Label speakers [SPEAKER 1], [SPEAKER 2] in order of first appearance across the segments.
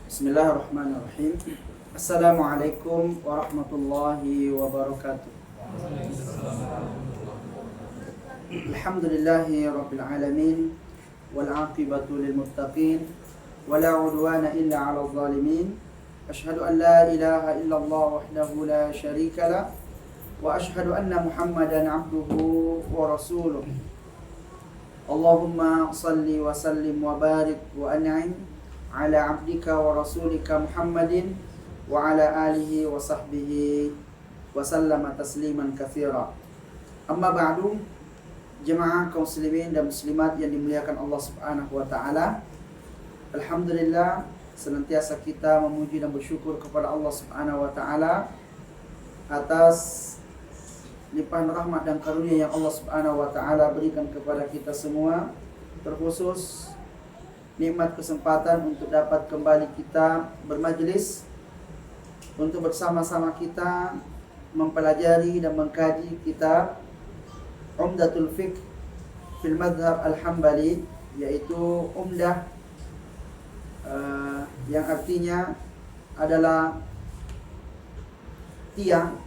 [SPEAKER 1] Bismillahirrahmanirrahim. Assalamualaikum warahmatullahi wabarakatuh. Alhamdulillahi rabbil alamin wal aqibatu lil muttaqin wala udwana illa 'alal zalimin. Asyhadu an la ilaha illallah wahdahu la syarika lah wa asyhadu anna Muhammadan 'abduhu wa rasuluh. Allahumma salli wa sallim wa barik wa an'im ala 'abdika wa rasulika Muhammadin wa ala alihi wa sahbihi wa sallama tasliman katsira. Amma ba'du, jemaah kaum muslimin dan muslimat yang dimuliakan Allah Subhanahu wa taala. Alhamdulillah, senantiasa kita memuji dan bersyukur kepada Allah Subhanahu wa taala atas limpahan rahmat dan karunia yang Allah Subhanahu wa taala berikan kepada kita semua, terkhusus nikmat kesempatan untuk dapat kembali kita bermajlis untuk bersama-sama kita mempelajari dan mengkaji kitab Umdatul Fiqh fil Madhab Al-Hambali, yaitu umdah yang artinya adalah tiang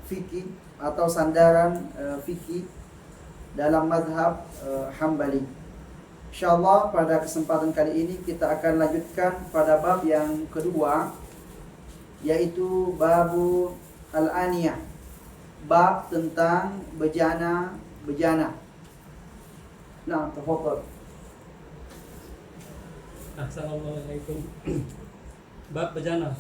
[SPEAKER 1] fikih atau sandaran fikih dalam madhab Hambali. InsyaAllah pada kesempatan kali ini kita akan lanjutkan pada bab yang kedua, yaitu babu al-aniyah, bab tentang bejana. Nah, tafadhal.
[SPEAKER 2] Assalamualaikum. Bab bejana.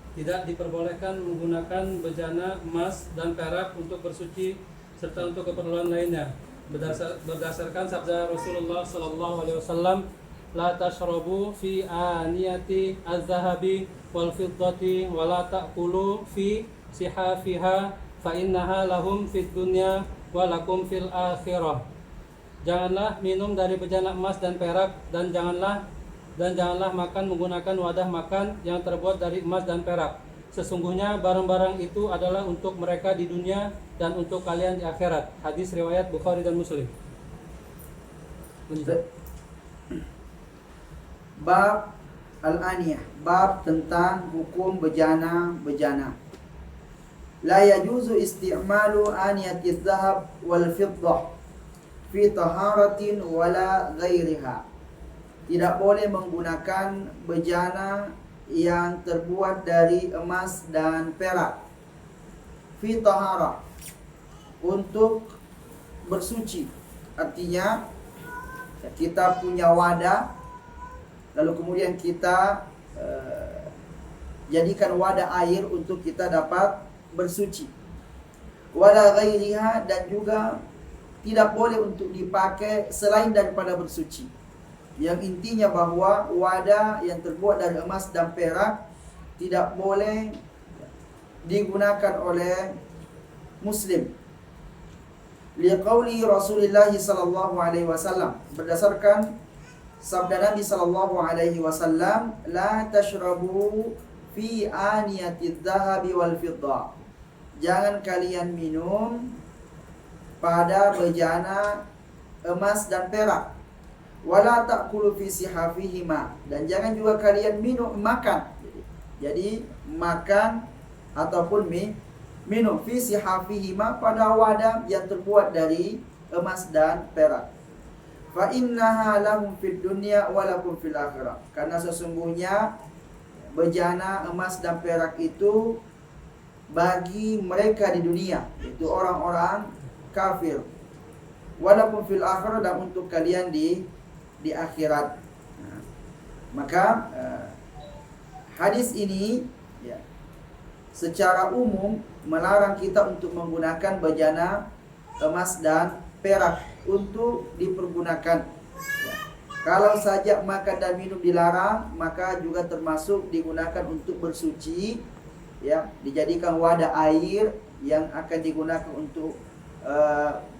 [SPEAKER 2] Tidak diperbolehkan menggunakan bejana emas dan perak untuk bersuci serta untuk keperluan lainnya. Berdasarkan sabda Rasulullah sallallahu alaihi wasallam, la tashrabu fi aniyati az-zahabi wal fiddati wa la ta'kulu fi sihafiha fa innaha lahum fid dunya wa lakum fil akhirah. Janganlah minum dari bejana emas dan perak, dan janganlah makan menggunakan wadah makan yang terbuat dari emas dan perak. Sesungguhnya barang-barang itu adalah untuk mereka di dunia dan untuk kalian di akhirat. Hadis riwayat Bukhari dan Muslim.
[SPEAKER 1] Bab al-aniyah, bab tentang hukum bejana. La yajuzu isti'malu aniyatiz zahab wal fiddah fi taharatin wala ghairiha. Tidak boleh menggunakan bejana yang terbuat dari emas dan perak fi tahara, untuk bersuci. Artinya kita punya wadah, lalu kemudian kita jadikan wadah air untuk kita dapat bersuci. Wala ghairiha, dan juga tidak boleh untuk dipakai selain daripada bersuci. Yang intinya bahwa wadah yang terbuat dari emas dan perak tidak boleh digunakan oleh muslim. Liqauli Rasulullah sallallahu alaihi wasallam, berdasarkan sabda Nabi sallallahu alaihi wasallam, la tashrabu fi aniyatiz zahabi wal fiddah. Jangan kalian minum pada bejana emas dan perak. Wala ta'kulu fi sihafihima, dan jangan juga kalian makan. Jadi makan ataupun minum fi sihafihima pada wadah yang terbuat dari emas dan perak. Fa innaha lahum fid dunya wa lakum fil akhirah. Karena sesungguhnya bejana emas dan perak itu bagi mereka di dunia, itu orang-orang kafir. Wa lakum fil akhirah, dan untuk kalian di akhirat. Nah, maka hadis ini ya, secara umum melarang kita untuk menggunakan bejana emas dan perak untuk dipergunakan. Ya. Kalau saja makan dan minum dilarang, maka juga termasuk digunakan untuk bersuci, ya, dijadikan wadah air yang akan digunakan untuk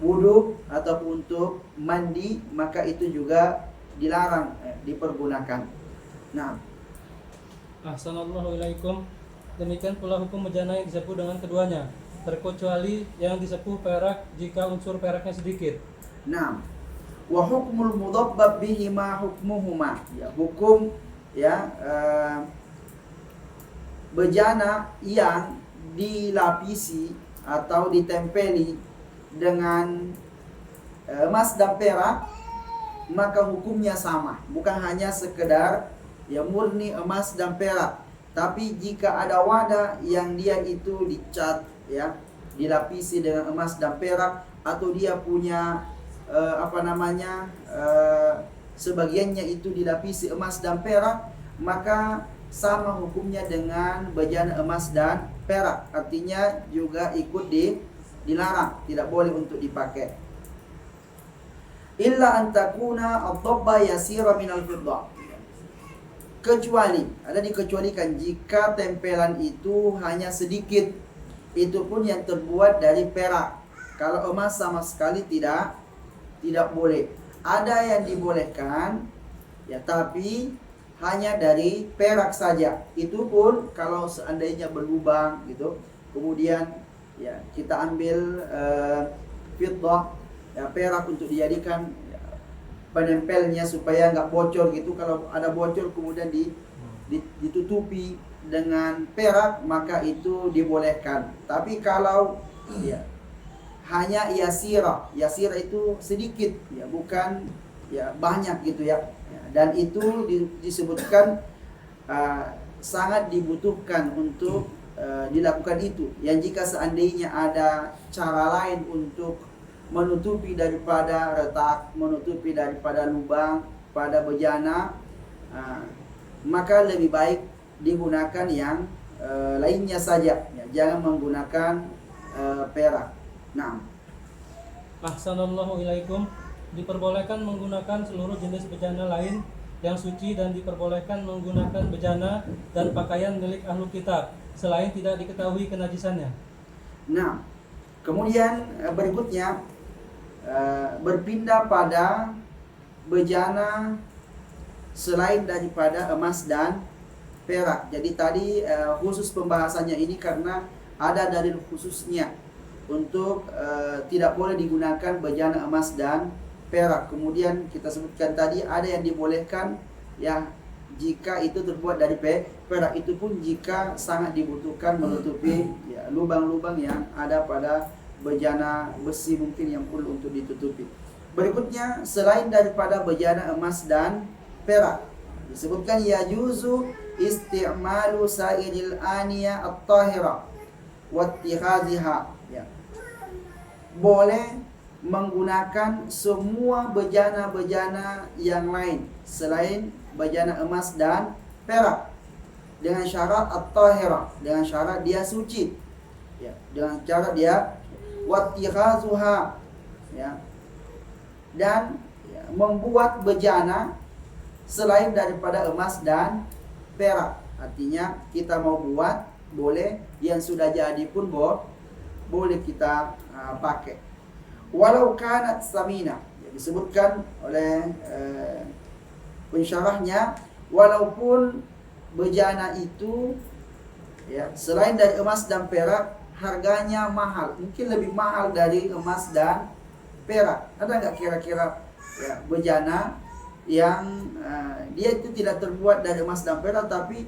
[SPEAKER 1] wudhu ataupun untuk mandi, maka itu juga dilarang dipergunakan. Nah,
[SPEAKER 2] Assalamualaikum. Demikian pula hukum bejana yang disepuh dengan keduanya, terkecuali yang disepuh perak jika unsur peraknya sedikit.
[SPEAKER 1] Nah, Wa hukmul mudabbab bihima hukmuhuma. Ya, hukum ya bejana yang dilapisi atau ditempeli dengan emas dan perak, maka hukumnya sama. Bukan hanya sekedar ya murni emas dan perak, tapi jika ada wadah yang dia itu dicat ya, dilapisi dengan emas dan perak, atau dia punya sebagiannya itu dilapisi emas dan perak, maka sama hukumnya dengan bejana emas dan perak. Artinya juga ikut dilarang, tidak boleh untuk dipakai. Illa an takuna ad-dabba yasira minal fiddah. Kecuali, ada dikecualikan jika tempelan itu hanya sedikit, itu pun yang terbuat dari perak. Kalau emas sama sekali tidak boleh. Ada yang dibolehkan ya, tapi hanya dari perak saja. Itu pun kalau seandainya berlubang gitu, kemudian ya kita ambil fiddah ya, perak untuk dijadikan ya, penempelnya supaya nggak bocor gitu. Kalau ada bocor kemudian ditutupi dengan perak, maka itu dibolehkan. Tapi kalau ya hanya yasira itu sedikit ya, bukan ya banyak gitu ya. Dan itu disebutkan sangat dibutuhkan untuk dilakukan itu. Yang jika seandainya ada cara lain untuk menutupi daripada retak, menutupi daripada lubang pada bejana, maka lebih baik digunakan yang lainnya saja ya, jangan menggunakan perak. Nah,
[SPEAKER 2] Ahsanallahu ilaikum. Diperbolehkan menggunakan seluruh jenis bejana lain yang suci dan diperbolehkan menggunakan bejana dan pakaian milik ahlu kitab selain tidak diketahui kenajisannya.
[SPEAKER 1] Nah, kemudian berikutnya berpindah pada bejana selain daripada emas dan perak. Jadi tadi khusus pembahasannya ini karena ada dalil khususnya untuk tidak boleh digunakan bejana emas dan perak. Kemudian kita sebutkan tadi ada yang dibolehkan ya jika itu terbuat dari perak, itu pun jika sangat dibutuhkan menutupi ya, lubang-lubang yang ada pada bejana besi mungkin yang perlu untuk ditutupi. Berikutnya selain daripada bejana emas dan perak, disebutkan ya juzu isti'malu sa'iril aniyah at-tahira wa ittikhadhiha ya. Boleh menggunakan semua bejana-bejana yang lain selain bejana emas dan perak dengan syarat at-tahira, dengan syarat dia suci ya, dengan syarat dia wattikhazuha ya, dan ya, membuat bejana selain daripada emas dan perak. Artinya kita mau buat boleh, yang sudah jadi pun boleh kita pakai. Walau kanat samina, ya, disebutkan oleh pensyarahnya, walaupun bejana itu ya selain dari emas dan perak harganya mahal, mungkin lebih mahal dari emas dan perak. Ada nggak kira-kira ya bejana yang dia itu tidak terbuat dari emas dan perak tapi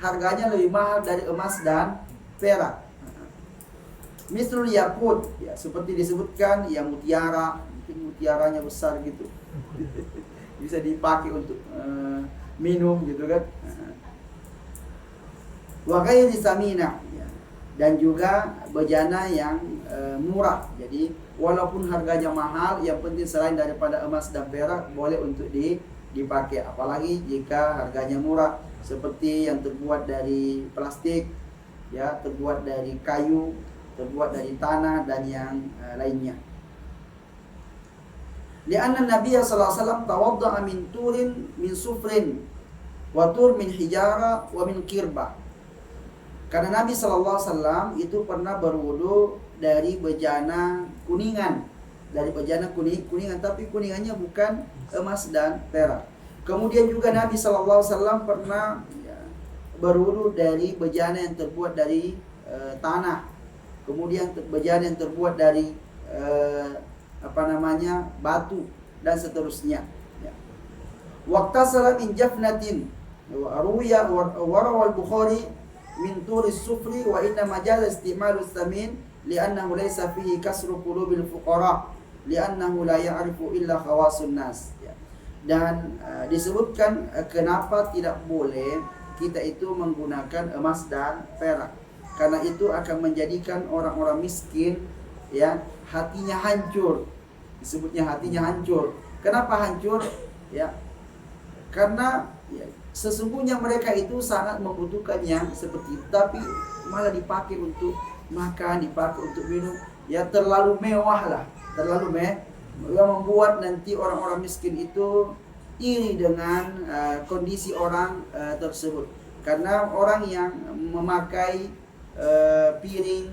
[SPEAKER 1] harganya lebih mahal dari emas dan perak? Misalnya yakut ya, seperti disebutkan yang mutiara, mungkin mutiaranya besar gitu bisa dipakai untuk minum gitu kan. Wa ghairi samina ya, dan juga bejana yang murah. Jadi walaupun harganya mahal, yang penting selain daripada emas dan perak boleh untuk dipakai. Apalagi jika harganya murah, seperti yang terbuat dari plastik ya, terbuat dari kayu, terbuat dari tanah dan yang lainnya. Lianna Nabi sallallahu alaihi wasallam tawadda'a min turin min sufrin wa tur min hijara wa min kirba. Karena Nabi sallallahu alaihi wasallam itu pernah berwudu dari bejana kuningan, dari bejana kuningan, tapi kuningannya bukan emas dan perak. Kemudian juga Nabi sallallahu alaihi wasallam pernah ya, berwudu dari bejana yang terbuat dari tanah. Kemudian bejana yang terbuat dari batu dan seterusnya. Ya. Waqtasala min jafnatin ruya warawal Bukhari min turis sufri wa inna majal istimalu samin li'annahu laysa fihi kasru qulubil fuqara li'annahu la ya'rifu illa khawasun nas. Ya. Dan disebutkan kenapa tidak boleh kita itu menggunakan emas dan perak, karena itu akan menjadikan orang-orang miskin ya hatinya hancur. Disebutnya hatinya hancur. Kenapa hancur? Ya, karena ya, sesungguhnya mereka itu sangat membutuhkannya seperti itu, tapi malah dipakai untuk makan, dipakai untuk minum. Ya terlalu mewah lah, terlalu yang membuat nanti orang-orang miskin itu iri dengan kondisi orang tersebut. Karena orang yang memakai piring,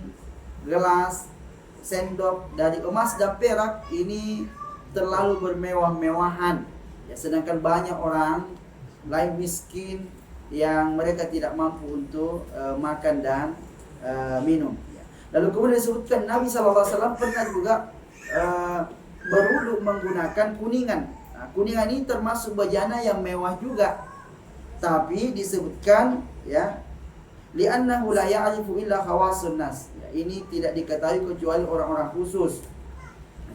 [SPEAKER 1] gelas, sendok dari emas dan perak ini terlalu bermewah-mewahan. Ya, sedangkan banyak orang lain miskin yang mereka tidak mampu untuk makan dan minum. Ya. Lalu kemudian disebutkan Nabi SAW pernah juga berwudu menggunakan kuningan. Nah, kuningan ini termasuk bejana yang mewah juga, tapi disebutkan ya li'annahu la ya'rifu illa khawasun nas. Ya, ini tidak diketahui kecuali orang-orang khusus.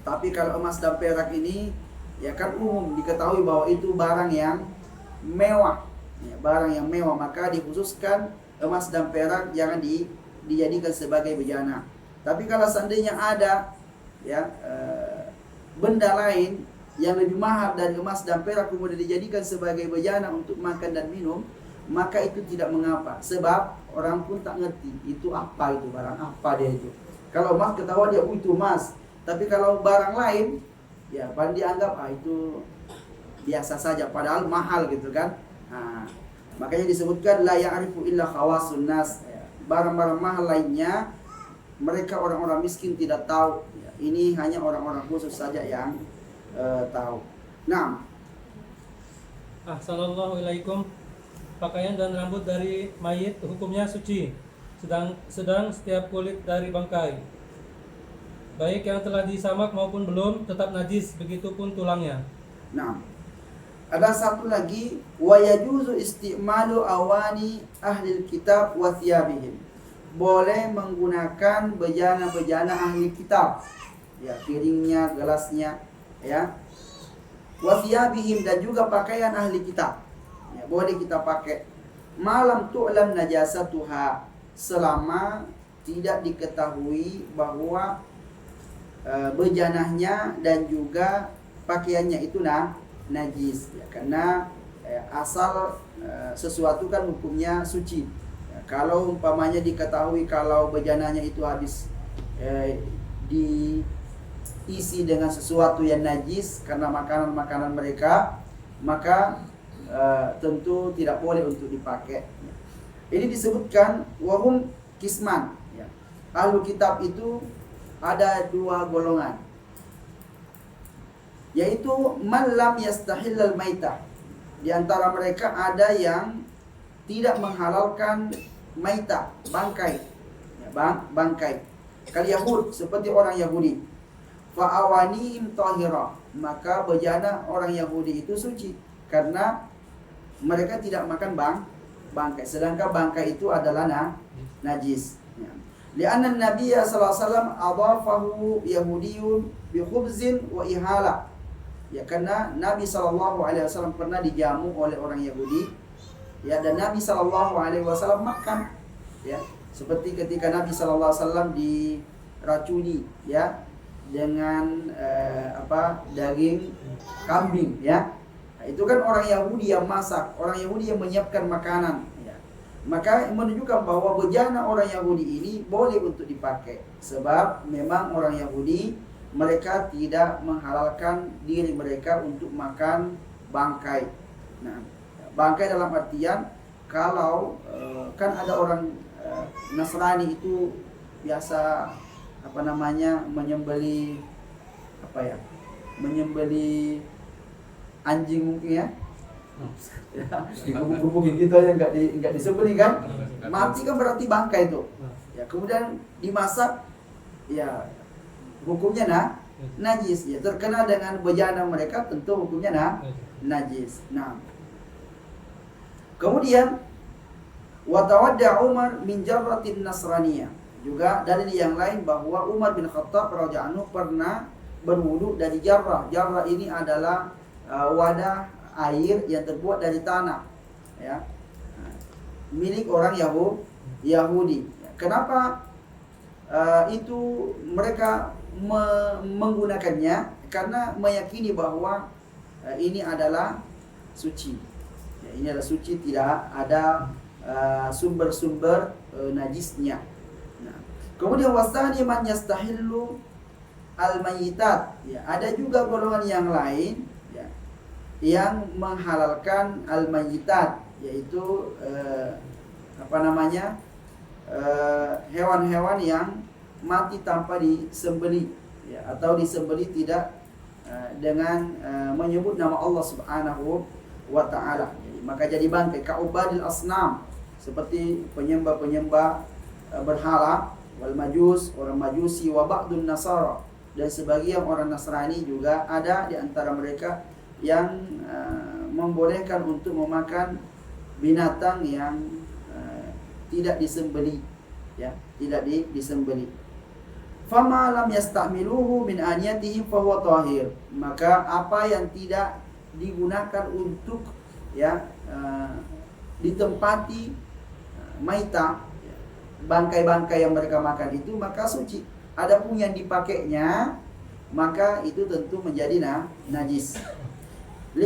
[SPEAKER 1] Tapi kalau emas dan perak ini ya kan umum diketahui bahwa itu barang yang mewah. Ya, barang yang mewah, maka dikhususkan emas dan perak jangan dijadikan sebagai bejana. Tapi kalau seandainya ada ya benda lain yang lebih mahal dari emas dan perak kemudian dijadikan sebagai bejana untuk makan dan minum, maka itu tidak mengapa, sebab orang pun tak ngerti itu apa, itu barang apa dia itu. Kalau emas ketahuan dia itu emas, tapi kalau barang lain ya paling dianggap itu biasa saja padahal mahal gitu kan. Nah, makanya disebutkan la ya'rifu illa khawasun nas. Ya, barang-barang mahal lainnya mereka orang-orang miskin tidak tahu. Ya, ini hanya orang-orang khusus saja yang tahu. Nah,
[SPEAKER 2] Assalamualaikum. Pakaian dan rambut dari mayit hukumnya suci, sedang setiap kulit dari bangkai, baik yang telah disamak maupun belum, tetap najis, begitupun tulangnya.
[SPEAKER 1] Nah, ada satu lagi, wa yajuzu istimalu awani ahli kitab wa thiyabihim. Boleh menggunakan bejana-bejana ahli kitab, ya piringnya, gelasnya, ya. Wa thiyabihim, dan juga pakaian ahli kitab. Ya, boleh kita pakai. Malam tu'lam najasatuha, selama tidak diketahui bahwa bejanahnya dan juga pakaiannya itu najis. Ya, karena asal sesuatu kan hukumnya suci. Ya, kalau umpamanya diketahui kalau bejanahnya itu habis diisi dengan sesuatu yang najis karena makanan-makanan mereka, maka tentu tidak boleh untuk dipakai. Ini disebutkan wahum kisman. Ya. Ahlu kitab itu ada dua golongan, yaitu man lam yastahillal maitah. Di antara mereka ada yang tidak menghalalkan maitah, bangkai. Ya, bangkai. Kal Yahud, seperti orang Yahudi. Fa awanihim tahira, maka bejana orang Yahudi itu suci karena mereka tidak makan bangkai, sedangkan bangkai itu adalah najis. Ya. Li'anna Nabiya sallallahu alaihi wasallam adafahu Yahudiyun bi khubzin wa ihala. Ya, karena Nabi sallallahu alaihi wasallam pernah dijamu oleh orang Yahudi. Ya, dan Nabi sallallahu alaihi wasallam makan. Ya, seperti ketika Nabi sallallahu alaihi wasallam diracuni ya dengan daging kambing ya. Nah, itu kan orang Yahudi yang masak, orang Yahudi yang menyiapkan makanan. Ya. Maka menunjukkan bahwa bejana orang Yahudi ini boleh untuk dipakai, sebab memang orang Yahudi mereka tidak menghalalkan diri mereka untuk makan bangkai. Nah, bangkai dalam artian kalau kan ada orang Nasrani itu biasa menyembeli menyembeli anjing mungkin ya. Digubuk-gubukin gitu aja enggak disembeli kan? Mati kan berarti bangkai itu. Ya, kemudian dimasak ya hukumnya najis, ya terkena dengan bejana mereka tentu hukumnya najis. Nah, kemudian wa tawadda Umar min jarratin nasraniyah. Juga dari yang lain bahwa Umar bin Khattab radhiyallahu anhu pernah berwudu dari jarrah. Jarrah ini adalah wadah air yang terbuat dari tanah, ya, milik orang Yahudi. Kenapa itu mereka menggunakannya? Karena meyakini bahwa ini adalah suci. Ya, ini adalah suci, tidak ada sumber-sumber najisnya. Nah, kemudian wasani man yastahillu al-mayyitat. Ya, ada juga golongan yang lain, ya, yang menghalalkan al-mayyitat, yaitu hewan-hewan yang mati tanpa disembelih, ya, atau disembelih tidak dengan menyebut nama Allah Subhanahu wa taala. Maka jadi bangkai kaubadil asnam, seperti penyembah-penyembah berhala, wal majus, orang majusi, wa ba'dun nasara, dan sebagian orang Nasrani juga ada di antara mereka yang membolehkan untuk memakan binatang yang tidak disembelih, ya, tidak disembelih. Fama lam yasta'miluhu min aniyatihim fa huwa tahir. Maka apa yang tidak digunakan untuk, ya, ditempati maita, bangkai-bangkai yang mereka makan itu, maka suci. Adapun yang dipakainya, maka itu tentu menjadi najis. 5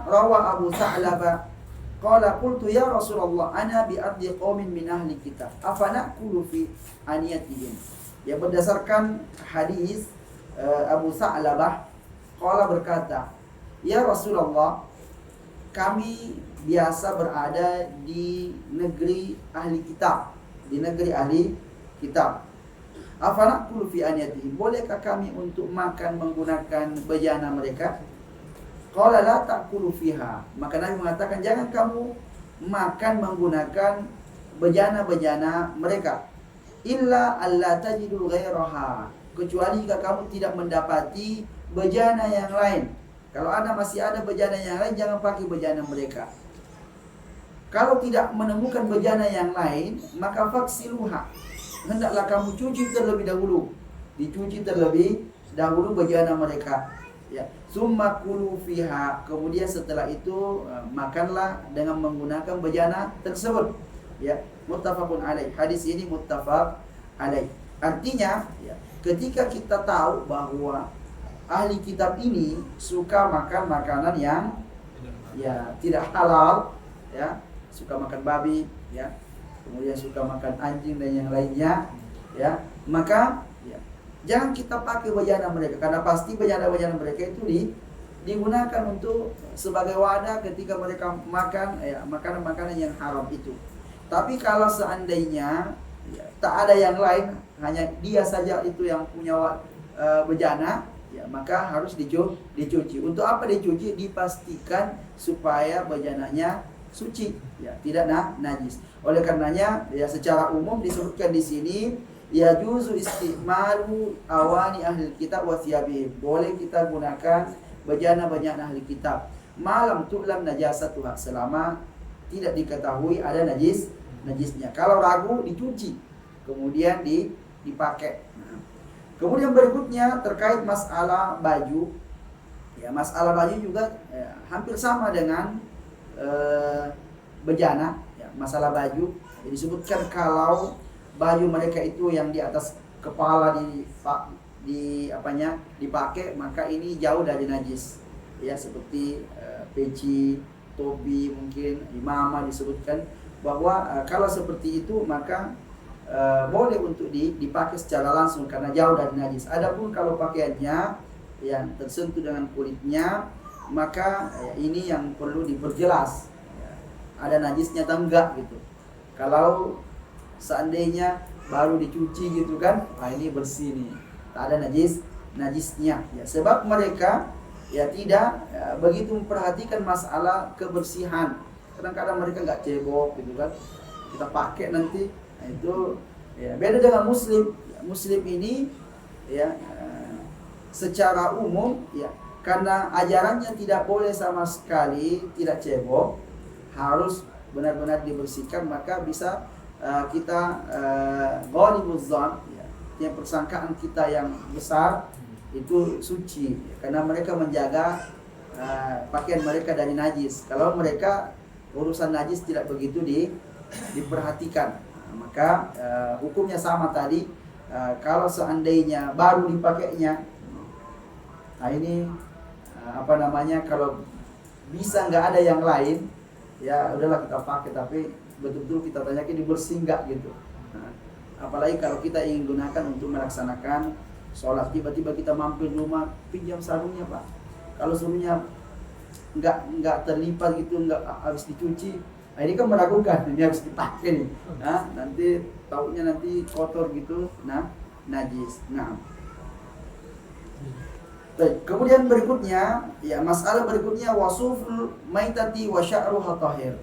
[SPEAKER 1] rawa Abu Sa'labah qala qultu ya Rasulullah ana bi ardi qaumin min ahli kitab afana'kulu fi aniyatihim. Ya, berdasarkan hadis Abu Sa'labah qala berkata, ya Rasulullah, kami biasa berada di negeri ahli kitab, di negeri ahli kitab. Afana'kulu fi aniyatihim, bolehkah kami untuk makan menggunakan bejana mereka? Qala la ta'kulu fiha. Maka Nabi mengatakan, jangan kamu makan menggunakan bejana-bejana mereka. Illa alla tajidu ghairaha, kecuali jika kamu tidak mendapati bejana yang lain. Kalau masih ada bejana yang lain, jangan pakai bejana mereka. Kalau tidak menemukan bejana yang lain, maka faksiluha, hendaklah kamu cuci terlebih dahulu. Dicuci terlebih dahulu bejana mereka, ya. Summa kulu fiha, kemudian setelah itu makanlah dengan menggunakan bejana tersebut, ya. Muttafaqun alaih. Hadis ini muttafaq alaih. Artinya, ya, ketika kita tahu bahwa ahli kitab ini suka makan makanan yang, ya, tidak halal, ya, suka makan babi, ya, kemudian suka makan anjing dan yang lainnya, ya, maka, ya, jangan kita pakai bejana mereka, karena pasti bejana-bejana mereka itu digunakan untuk sebagai wadah ketika mereka makan, ya, makanan-makanan yang haram itu. Tapi kalau seandainya, ya, tak ada yang lain, hanya dia saja itu yang punya bejana, ya, maka harus dicuci. Untuk apa dicuci? Dipastikan supaya bejananya suci, ya, tidak najis. Oleh karenanya, ya, secara umum disebutkan di sini, ya, juzu istimalu awani ahli kitab wa thiyabihim, boleh kita gunakan bejana-bejana ahli kitab, malam tu'lam najasatuha, selama tidak diketahui ada najisnya. Kalau ragu, dicuci, kemudian dipakai. Nah, kemudian berikutnya terkait masalah baju, ya, masalah baju juga, ya, hampir sama dengan bejana, ya, masalah baju. Disebutkan kalau baju mereka itu yang di atas kepala dipakai, maka ini jauh dari najis, ya, seperti peci, topi, mungkin imamah, disebutkan bahwa kalau seperti itu maka boleh untuk dipakai secara langsung karena jauh dari najis. Adapun kalau pakaiannya yang tersentuh dengan kulitnya, maka ini yang perlu diperjelas, ya, ada najisnya atau enggak gitu. Kalau seandainya baru dicuci gitu kan, ini bersih nih, tak ada najisnya, ya, sebab mereka, ya, tidak begitu memperhatikan masalah kebersihan. Kadang-kadang mereka nggak cebok gitu kan, kita pakai nanti. Nah, itu, ya, beda dengan muslim. Ya, muslim ini, ya, secara umum ya, karena ajarannya tidak boleh sama sekali tidak cebok, harus benar-benar dibersihkan, maka bisa kita ghalibuz zon ya, yang persangkaan kita yang besar itu suci ya, karena mereka menjaga pakaian mereka dari najis. Kalau mereka urusan najis tidak begitu diperhatikan, maka hukumnya sama tadi. Kalau seandainya baru dipakainya, nah ini kalau bisa nggak ada yang lain, ya udahlah kita pakai, tapi betul-betul kita tanyakan dibersih nggak gitu. Nah, apalagi kalau kita ingin gunakan untuk melaksanakan sholat, tiba-tiba kita mampir rumah, pinjam sarungnya Pak. Kalau sarungnya nggak terlipat gitu, nggak habis dicuci, nah ini kan meragukan, ini harus dipakai nih. Nah, nanti taunya nanti kotor gitu, nah najis. Nah, kemudian berikutnya, ya masalah berikutnya wasuful maitati wa sya'ruha tahir.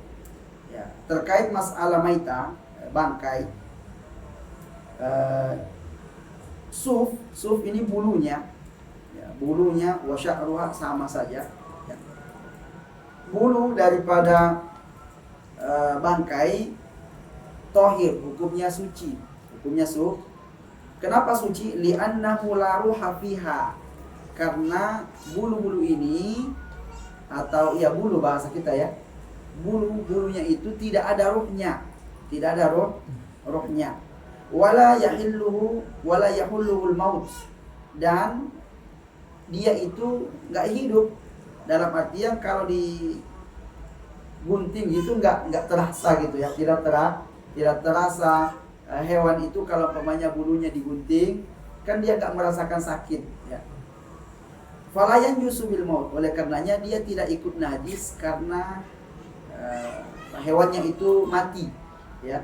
[SPEAKER 1] Ya, terkait masalah maita, bangkai. Suf ini bulunya. Ya, bulunya wa sya'ruha sama saja. Ya. Bulu daripada bangkai tahir, hukumnya suci. Hukumnya Kenapa suci? Li'annahu la ruha fiha. Karena bulu-bulu ini, atau ya bulu bahasa kita ya, bulunya itu tidak ada ruhnya, tidak ada ruhnya. Wala yahulluhul maut, dan dia itu nggak hidup, dalam artian kalau digunting gitu nggak terasa gitu ya, tidak terasa. Hewan itu kalau umpamanya bulunya digunting kan dia nggak merasakan sakit ya. Falayan yusubil maut, oleh karenanya dia tidak ikut najis karena hewannya itu mati ya.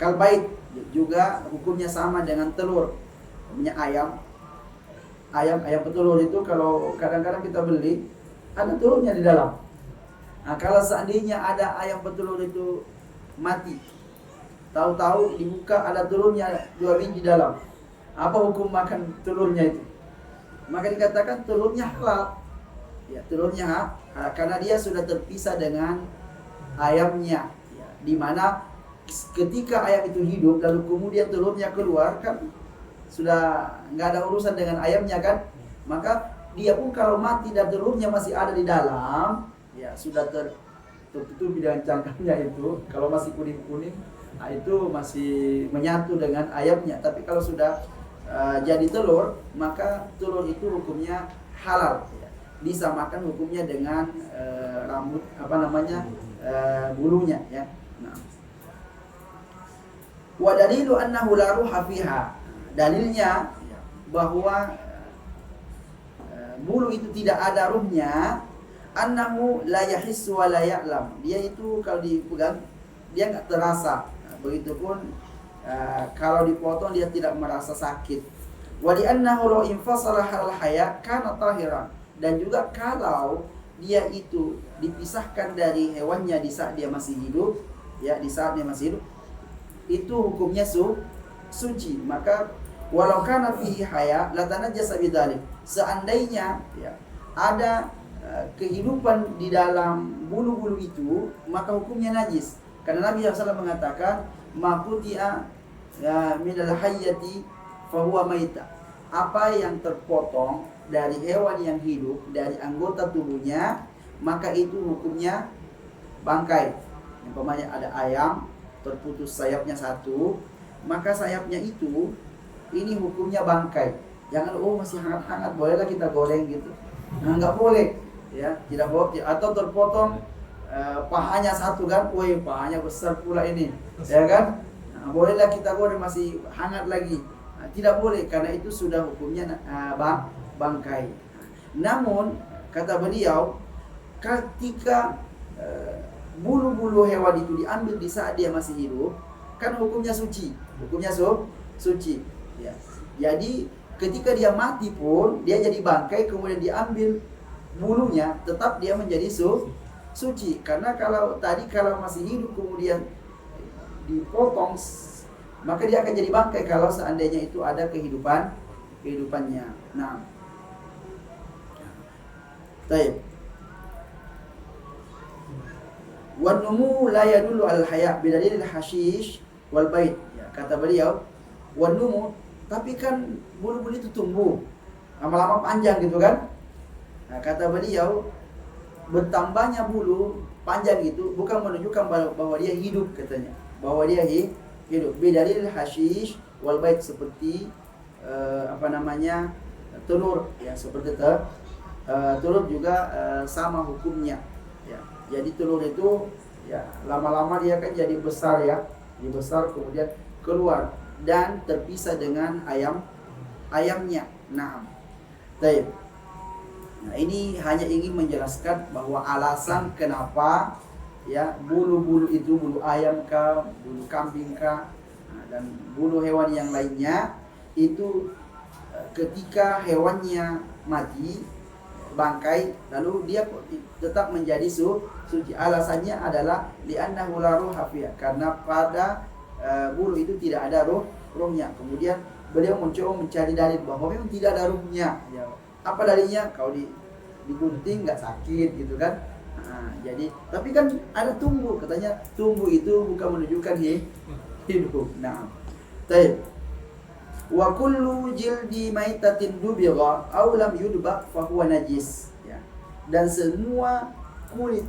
[SPEAKER 1] Kalbait juga hukumnya sama dengan telur. Punya ayam petelur itu kalau kadang-kadang kita beli ada telurnya di dalam. Nah, kalau seandainya ada ayam petelur itu mati, tahu-tahu dibuka ada telurnya 2 biji di dalam, apa hukum makan telurnya itu? Maka dikatakan telurnya halal. Ya, telurnya halal karena dia sudah terpisah dengan ayamnya. Ya, di mana ketika ayam itu hidup lalu kemudian telurnya keluar kan sudah nggak ada urusan dengan ayamnya kan. Maka dia pun kalau mati dan telurnya masih ada di dalam, ya sudah tertutup dengan cangkangnya itu. Kalau masih kuning-kuning, nah itu masih menyatu dengan ayamnya. Tapi kalau sudah jadi telur, maka telur itu hukumnya halal ya. Disamakan hukumnya dengan rambut bulunya ya. Nah. Wa dalilu annahu la ruha fiha. Dalilnya bahwa bulu itu tidak ada ruhnya, annahu la yahissu wa la ya'lam. Dia itu kalau dipegang dia enggak terasa. Nah, begitupun kalau dipotong dia tidak merasa sakit. Wa li annahu law infasala hal haya kana tahiran. Dan juga kalau dia itu dipisahkan dari hewannya di saat dia masih hidup, ya di saat dia masih hidup, itu hukumnya suci. Maka walau kana fihi haya la tanajjasa bidzalik. Seandainya ya ada kehidupan di dalam bulu-bulu itu, maka hukumnya najis. Karena Nabi SAW mengatakan maqutia minal hayyati fahuwa maita. Apa yang terpotong dari hewan yang hidup, dari anggota tubuhnya, maka itu hukumnya bangkai. Umpamanya ada ayam terputus sayapnya satu, maka sayapnya itu ini hukumnya bangkai. Jangan masih hangat-hangat, bolehlah kita goreng gitu. Nah, nggak boleh ya, tidak boleh. Atau terpotong pahanya satu kan, pahanya besar pula ini, ya kan? Nah, bolehlah kita goreng masih hangat lagi. Nah, tidak boleh karena itu sudah hukumnya bangkai. Namun kata beliau, ketika bulu-bulu hewan itu diambil di saat dia masih hidup, kan hukumnya suci, suci. Ya. Jadi ketika dia mati pun dia jadi bangkai, kemudian diambil bulunya, tetap dia menjadi suci. Karena kalau masih hidup kemudian dipotong, maka dia akan jadi bangkai kalau seandainya itu ada kehidupannya. Nah, baik. Wan numu la yadullu al haya bidalil hashish wal bait. Ya, kata beliau, wan numu, tapi kan bulu-bulu itu tumbuh lama-lama panjang gitu kan. Nah, kata beliau, bertambahnya bulu panjang itu bukan menunjukkan bahwa dia hidup, katanya. Bahwa dia hidup. Bidalil hashish wal bait, seperti telur, ya, seperti telur juga sama hukumnya. Ya, jadi telur itu ya lama-lama dia kan jadi besar, ya, jadi besar, kemudian keluar dan terpisah dengan ayamnya. Nah, baik. Nah, ini hanya ingin menjelaskan bahwa alasan kenapa ya bulu-bulu itu, bulu ayam kah, bulu kambing kah, dan bulu hewan yang lainnya itu ketika hewannya mati, bangkai, lalu dia tetap menjadi suci. Alasannya adalah li'annahu la ruha fiha, karena pada bulu itu tidak ada ruhnya. Kemudian beliau mencoba mencari dalil bahwa memang tidak ada ruhnya. Ya, apa dalilnya? Kalau digunting nggak sakit gitu kan. Nah, jadi tapi kan ada tumbuh, katanya tumbuh itu bukan menunjukkan hidup. Nah, baik. Wa kullu jildi maitatin dubigha aw lam yudbaq fa huwa najis, ya. Dan semua kulit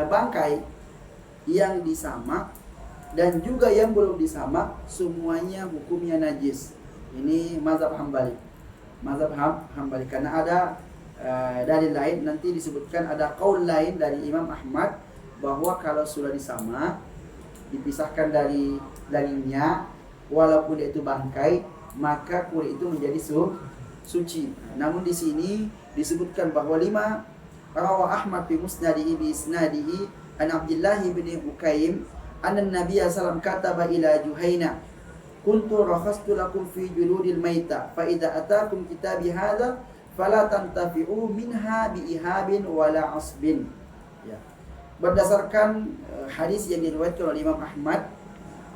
[SPEAKER 1] bangkai yang disamak dan juga yang belum disamak, semuanya hukumnya najis. Ini mazhab Hambali. Mazhab Hambali, karena ada dalil lain, nanti disebutkan ada qaul lain dari Imam Ahmad bahwa kalau sudah disamak, dipisahkan dari dagingnya, walaupun dia itu bangkai, maka kulit itu menjadi suci. Namun di sini disebutkan bahwa 5 rawa Ahmad fi musnadihi bi isnadihi an Abdullah bin Ukaim anna Nabiy sallallahu kataba ila Juhaina kuntu rakhastu lakum fi juludil maita fa idza atakum kitabi hadza fala tantafi'u minha bi ihabin wala asbin. Ya. Berdasarkan hadis yang diriwayatkan oleh Imam Ahmad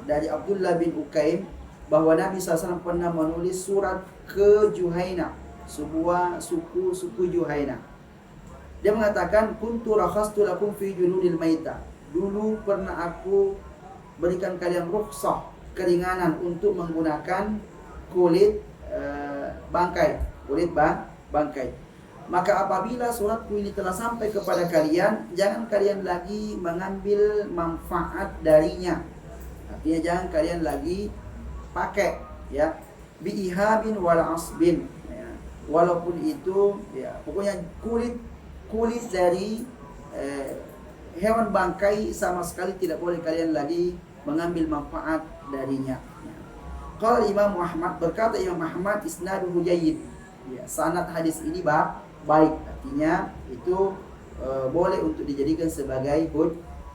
[SPEAKER 1] dari Abdullah bin Ukaim bahwa Nabi SAW pernah menulis surat ke Juhaina, sebuah suku Juhaina. Dia mengatakan, kuntu rakhastu lakum fi juludil maita. Dulu pernah aku berikan kalian rukhsah, keringanan untuk menggunakan kulit bangkai, bangkai. Maka apabila suratku ini telah sampai kepada kalian, jangan kalian lagi mengambil manfaat darinya. Artinya jangan kalian lagi pakai, ya, biihabin wala asbin, ya. Walaupun itu, ya, pokoknya kulit dari hewan bangkai sama sekali tidak boleh kalian lagi mengambil manfaat darinya. Ya. Qala Imam Ahmad, berkata Imam Ahmad, isnaduhu jayyid, ya, sanad hadis ini baik, artinya itu boleh untuk dijadikan sebagai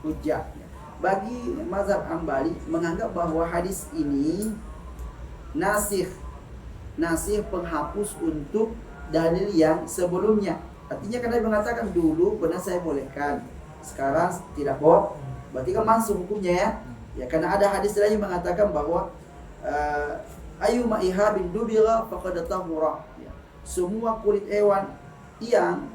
[SPEAKER 1] hujjah. Bagi mazhab Hambali menganggap bahwa hadis ini nasih penghapus untuk dalil yang sebelumnya. Artinya karena dia mengatakan dulu pernah saya bolehkan, sekarang tidak boleh, berarti kan mansuh hukumnya, ya. Ya, karena ada hadis lain yang mengatakan bahwa ayyuma ihabin dubigha faqad tahura, ya. Semua kulit hewan yang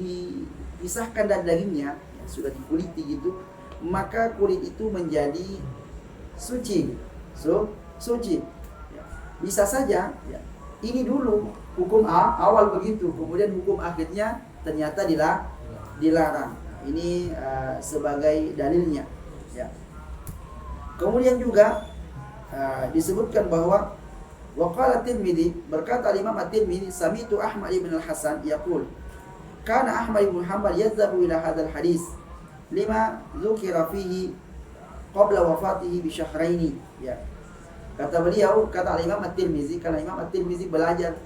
[SPEAKER 1] dipisahkan dari dagingnya, ya, sudah dikuliti gitu, maka kulit itu menjadi suci. Suci. Ya. Bisa saja, ya, ini dulu hukum awal begitu, kemudian hukum akhirnya ternyata dilarang. Nah, ini sebagai dalilnya, ya. Kemudian juga disebutkan bahwa waqala Tirmidzi, berkata Imam At-Tirmidzi, sami'tu Ahmad ibn al-Hasan yaqul kana Ahmad ibn Hanbal yadhhabu ila hadzal hadis lima dzukira fihi qabla wafatihi bi syahraini, ya. Kata beliau, kata Imam At-Tirmidzi, karena Imam At-Tirmidzi belajar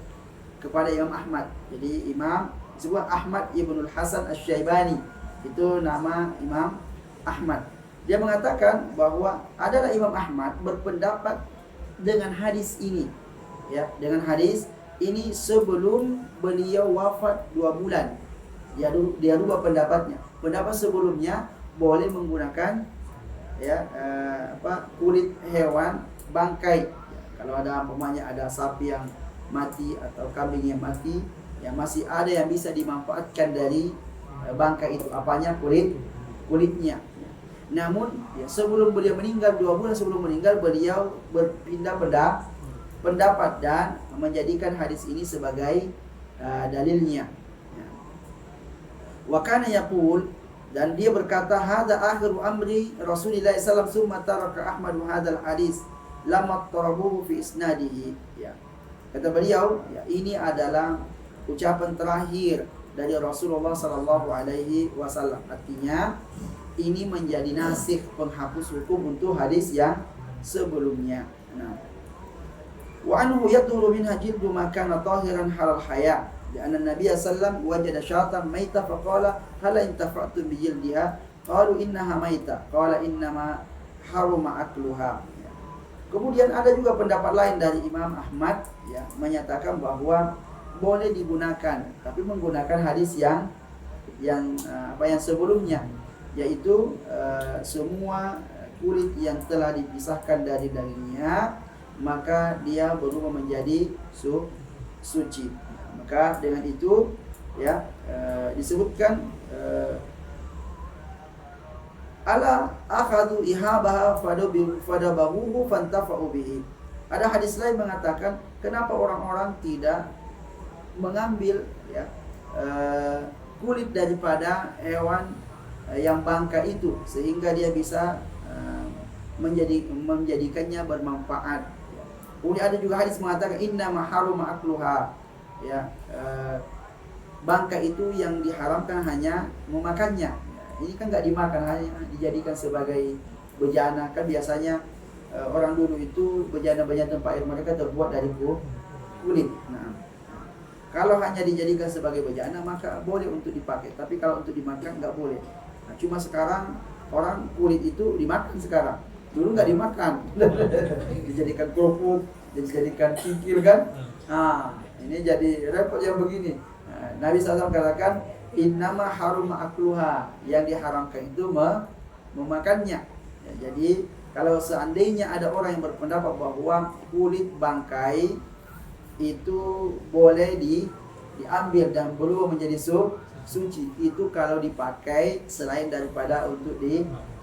[SPEAKER 1] kepada Imam Ahmad. Jadi Imam sebuah Ahmad ibn al-Hasan Asy-Syaibani, itu nama Imam Ahmad. Dia mengatakan bahwa adalah Imam Ahmad berpendapat dengan hadis ini, ya, dengan hadis ini sebelum beliau wafat 2 bulan. Dia rubah pendapatnya. Pendapat sebelumnya boleh menggunakan, ya, kulit hewan bangkai. Ya, kalau ada umpamanya ada sapi yang mati atau kambing yang mati, ya masih ada yang bisa dimanfaatkan dari bangkai itu. Apanya? Kulitnya. Namun ya, sebelum beliau meninggal, 2 bulan sebelum meninggal, beliau berpindah pendapat dan menjadikan hadis ini sebagai dalilnya. Ya. Wa kana yaqul, dan dia berkata, hadza akhiru amri Rasulillah sallallahu alaihi wasallam summa taraka Ahmad hadzal hadis lamma tarabuhu fi isnadihi. Ya. Kata beliau, ya, ini adalah ucapan terakhir dari Rasulullah sallallahu alaihi wasallam. Artinya ini menjadi nasikh, penghapus hukum untuk hadis yang sebelumnya. Nah, wa anhu yadhuru minha jildu ma kana tahiran halal haya. Karena Nabi sallam wajada syatan maita faqala hal intafa'tum bi jildiha qalu innaha maita qala innama haruma akluha. Kemudian ada juga pendapat lain dari Imam Ahmad, ya, menyatakan bahwa boleh digunakan, tapi menggunakan hadis yang sebelumnya, yaitu semua kulit yang telah dipisahkan dari dagingnya maka dia berubah menjadi suci. Maka dengan itu, ya, disebutkan ala akhadu ihabaha fadabahuhu fantafa'u bihi. Ada hadis lain mengatakan kenapa orang-orang tidak mengambil, ya, kulit daripada hewan yang bangka itu sehingga dia bisa menjadikannya bermanfaat. Kemudian ada juga hadis mengatakan inna ma haruma akluha, ya, bangka itu yang diharamkan hanya memakannya. Ini kan nggak dimakan, hanya dijadikan sebagai bejana. Kan biasanya orang dulu itu bejana-bejana tempat air mereka terbuat dari kulit. Nah, kalau hanya dijadikan sebagai bejana maka boleh untuk dipakai, tapi kalau untuk dimakan nggak boleh. Nah, cuma sekarang orang kulit itu dimakan sekarang. Dulu nggak dimakan, dijadikan kerupuk, dijadikan kikil kan. Nah, ini jadi repot yang begini. Nah, Nabi SAW katakan innama haruma akluha, yang diharamkan itu memakannya. Ya, jadi kalau seandainya ada orang yang berpendapat bahwa kulit bangkai itu boleh diambil dan berubah menjadi suci, itu kalau dipakai selain daripada untuk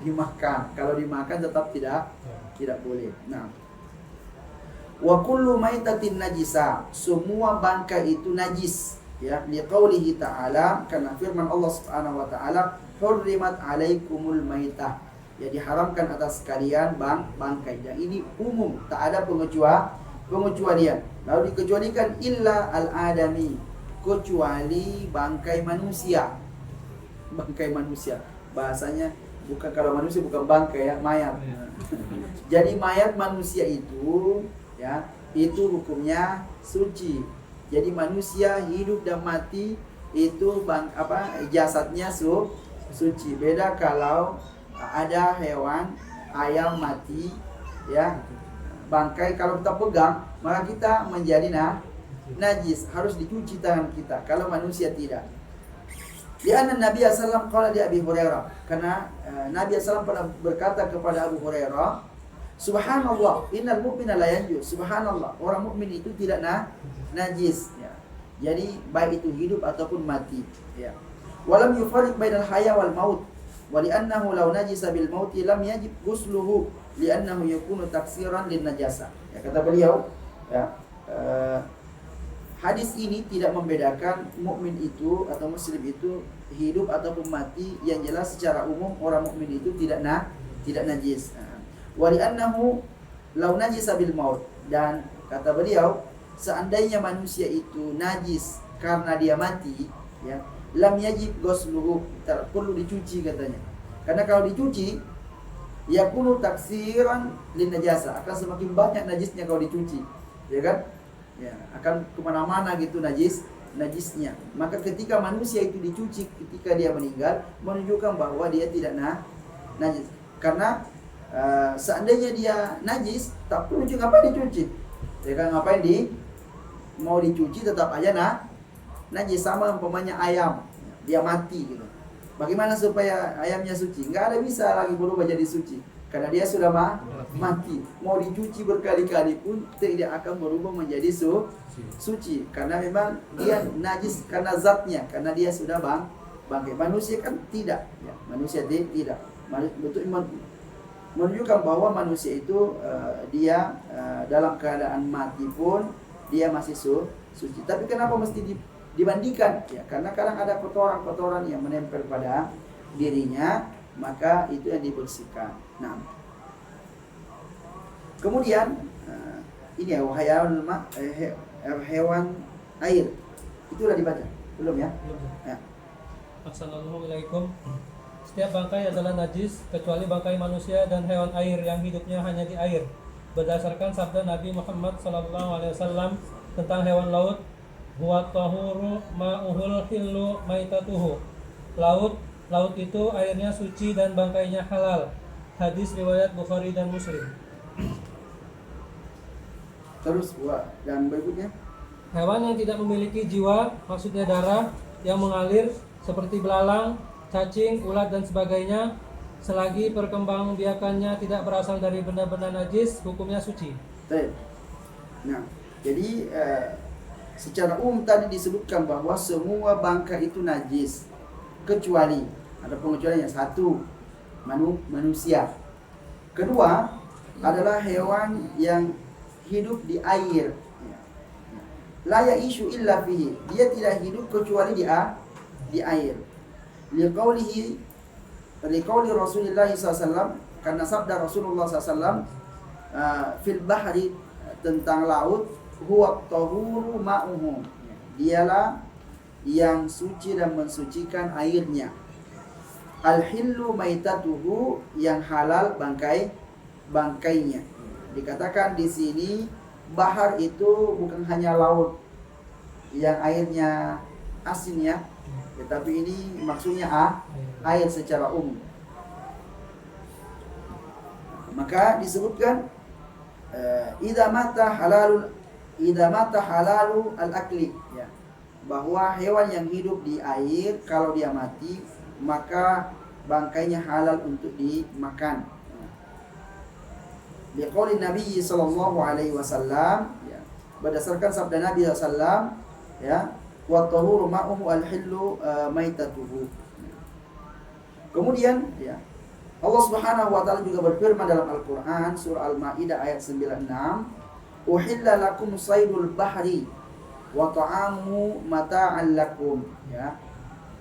[SPEAKER 1] dimakan. Kalau dimakan tetap tidak boleh. Nah, wa kullu maitatin najisa, semua bangkai itu najis, ya, liqaulihi ta'ala, karena firman Allah Subhanahu wa taala, hurrimat alaikumul maitah, ya, diharamkan atas kalian bangkai. Dan ini umum, tak ada pengecualian. Lalu dikecualikan illa al-adami, kecuali bangkai manusia. Bangkai manusia, bahasanya bukan, kalau manusia bukan bangkai, ya, mayat. Jadi mayat manusia itu, ya, itu hukumnya suci. Jadi manusia hidup dan mati itu jasadnya suci. Beda kalau ada hewan, ayam mati, ya, bangkai kalau kita pegang maka kita menjadi najis, harus dicuci tangan kita. Kalau manusia tidak. Lianna Nabi sallallahu qala li Abi Hurairah, karena Nabi sallallahu pernah berkata kepada Abu Hurairah, subhanallah innal mu'mina la yanjus. Subhanallah, orang mukmin itu tidak najis, ya. Jadi baik itu hidup ataupun mati, ya. Walam yufarriq bainal haya wal maut, wa li'annahu law najisa bil mauti lam yajib ghusluhu li'annahu yakunu taksiran lin najasa. Ya, kata beliau, ya, hadis ini tidak membedakan mukmin itu atau muslim itu hidup ataupun mati. Yang jelas secara umum orang mukmin itu tidak najis. Wa li'annahu law najisa bil maut, dan kata beliau seandainya manusia itu najis karena dia mati, ya, lam yajib ghusluhu, tak perlu dicuci katanya. Karena kalau dicuci yakunu taksiran lin najasa, akan semakin banyak najisnya kalau dicuci, ya kan? Ya, akan kemana-mana gitu najisnya. Maka ketika manusia itu dicuci ketika dia meninggal, menunjukkan bahwa dia tidak najis. Karena seandainya dia najis, tak perlu juga ngapain dicuci, ya kan? Ngapain mau dicuci, tetap aja najis. Sama umpamanya ayam, dia mati gitu. Bagaimana supaya ayamnya suci? Nggak ada bisa lagi berubah jadi suci. karena dia sudah mati. Mau dicuci berkali-kali pun tidak akan berubah menjadi suci, karena memang dia najis karena zatnya, karena dia sudah bangkai. Manusia kan tidak, ya. Manusia tidak. Betul menunjukkan bahwa manusia itu dia dalam keadaan mati pun dia masih suci. Tapi kenapa mesti dibandingkan? Ya, karena kadang ada kotoran-kotoran yang menempel pada dirinya, maka itu yang dibersihkan. Nah, kemudian ini ya hewan air itu sudah dibaca belum ya? Ya.
[SPEAKER 2] Assalamualaikum. Setiap bangkai adalah najis kecuali bangkai manusia dan hewan air yang hidupnya hanya di air. Berdasarkan sabda Nabi Muhammad SAW tentang hewan laut, huwa tahuru ma'uhul hillu maitatuhu. Laut itu airnya suci dan bangkainya halal. Hadis riwayat Bukhari dan Muslim.
[SPEAKER 1] Terus dan berikutnya,
[SPEAKER 2] hewan yang tidak memiliki jiwa, maksudnya darah yang mengalir seperti belalang, cacing, ulat dan sebagainya, selagi perkembangbiakannya tidak berasal dari benda-benda najis, hukumnya suci.
[SPEAKER 1] Nah, jadi secara umum tadi disebutkan bahwa semua bangkai itu najis kecuali ada pengecualiannya. Satu, manusia. Kedua adalah hewan yang hidup di air. La ya'ishu illa fihi. Dia tidak hidup kecuali di air. Liqauli Rasulullah SAW, karena sabda Rasulullah SAW fil bahri tentang laut, huwa tahuru ma'uhu. Dialah yang suci dan mensucikan airnya. Al-hillu maitatuhu, yang halal bangkainya. Dikatakan di sini bahar itu bukan hanya laut yang airnya asin ya, tetapi ini maksudnya air secara umum. Maka disebutkan idza mata halalu al-akli, ya, bahwa hewan yang hidup di air kalau dia mati maka bangkainya halal untuk dimakan. Liqauli Nabi sallallahu alaihi wasallam, ya, berdasarkan sabda Nabi sallallahu, ya, wa tahuru ma'uhu al-hillu maitatuhu. Kemudian, ya, Allah Subhanahu wa taala juga berfirman dalam Al-Qur'an surah Al-Maidah ayat 96, uhilla lakum saydul bahri wa ta'amuhu mata'an lakum, ya,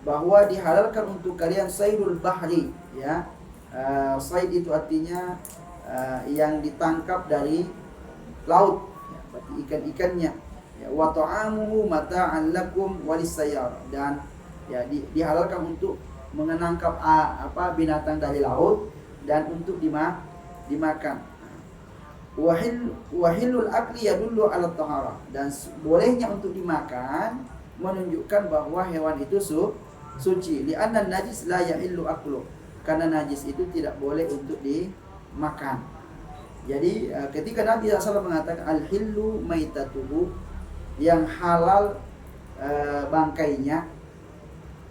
[SPEAKER 1] bahwa dihalalkan untuk kalian saydul bahri, ya. Sayd itu artinya yang ditangkap dari laut, ya, berarti ikan-ikannya, ya, wa ta'amuhu mata'an lakum walis-sayyar, dan ya dihalalkan untuk menangkap binatang dari laut dan untuk dimakan. Wahillul akli yadullu ala taharah, dan bolehnya untuk dimakan menunjukkan bahwa hewan itu suci. Li'anna najis la yahillu aklu, karena najis itu tidak boleh untuk dimakan. Jadi ketika Nabi SAW mengatakan al-hillu maitatuhu, yang halal bangkainya,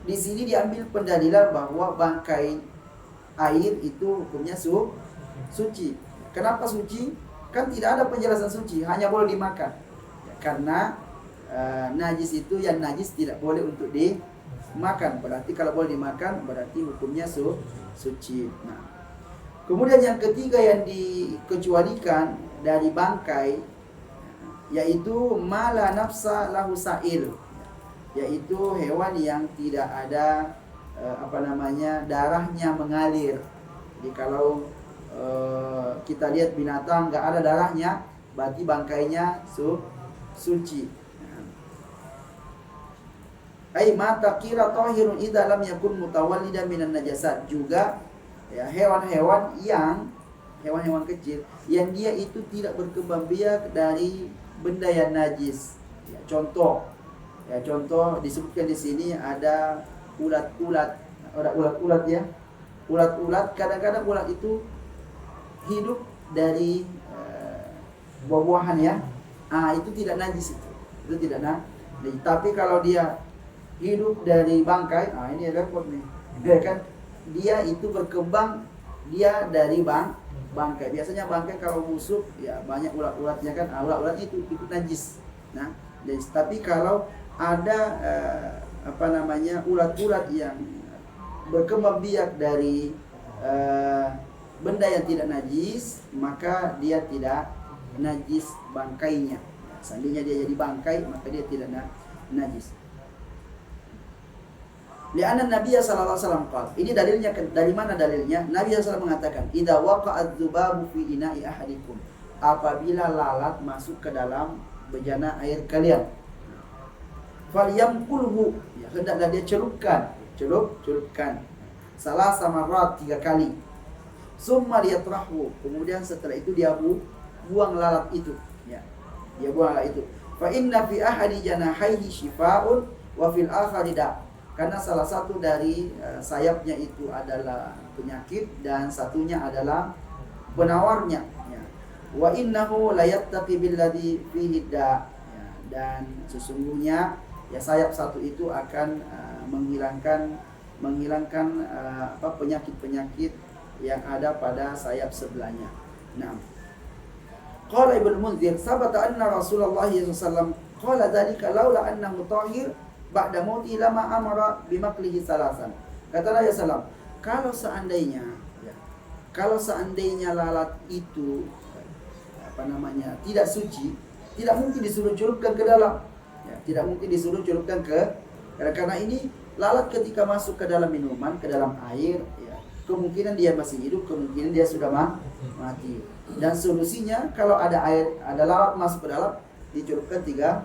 [SPEAKER 1] di sini diambil pendalilan bahwa bangkai air itu hukumnya suci. Kenapa suci? Kan tidak ada penjelasan suci, hanya boleh dimakan. Ya, karena najis itu, yang najis tidak boleh untuk dimakan. Berarti kalau boleh dimakan berarti hukumnya suci. Nah, kemudian yang ketiga yang dikecualikan dari bangkai yaitu mala nafsa lahu sa'il, yaitu hewan yang tidak ada darahnya mengalir. Jadi kalau kita lihat binatang nggak ada darahnya, berarti bangkainya suci. Ai mata kira tahirun idza lam yakun mutawallidan minan najasat. Juga ya hewan-hewan kecil yang dia itu tidak berkembang biak dari benda yang najis. Ya, contoh disebutkan di sini ada ulat-ulat ya. Ulat-ulat, kadang-kadang ulat itu hidup dari buah-buahan ya. Itu tidak najis itu tidak najis. Tapi kalau dia hidup dari bangkai, ini repot nih. Ya kan? Dia itu berkembang dia dari bangkai. Biasanya bangkai kalau busuk ya banyak ulat-ulatnya kan, ulat-ulatnya itu ikut najis. Nah, tapi kalau ada ulat-ulat yang berkembang biak dari benda yang tidak najis, maka dia tidak najis bangkainya. Seandainya dia jadi bangkai, maka dia tidak najis. Li'anna Nabi sallallahu alaihi wasallam qala. Ini dalilnya dari mana dalilnya? Nabi sallallahu mengatakan, "Idza waqa'adz dzubabu fi ina'i ahadikum." Apabila lalat masuk ke dalam bejana air kalian, falyamkulhu, ya hendaklah dia celupkan salah samarat 3 kali. Summa liyatrahu, kemudian setelah itu dia buang lalat itu, ya. Dia buang lalat itu. Fa inna fi ahadi janahaihi shifaa'un wa fil akhari da'. Karena salah satu dari sayapnya itu adalah penyakit dan satunya adalah penawarnya, ya. Wa innahu la yattaqi billadhi fihi da', ya. Dan sesungguhnya ya sayap satu itu akan menghilangkan penyakit-penyakit yang ada pada sayap sebelahnya. Nah, qala Ibnu Munzir, sabata anna Rasulullah sallallahu alaihi wasallam qala dzalika laula annahu tahir ba'da mauti lama amara bimaklihi salasan. Kata Nabi sallallahu kalau seandainya lalat itu tidak suci, tidak mungkin disuruh celupkan ke dalam. Ya, tidak mungkin disuruh celupkan karena ini lalat ketika masuk ke dalam minuman, ke dalam air, ya, kemungkinan dia masih hidup, kemungkinan dia sudah mati. Dan solusinya kalau ada lalat masuk ke dalam, dicelupkan tiga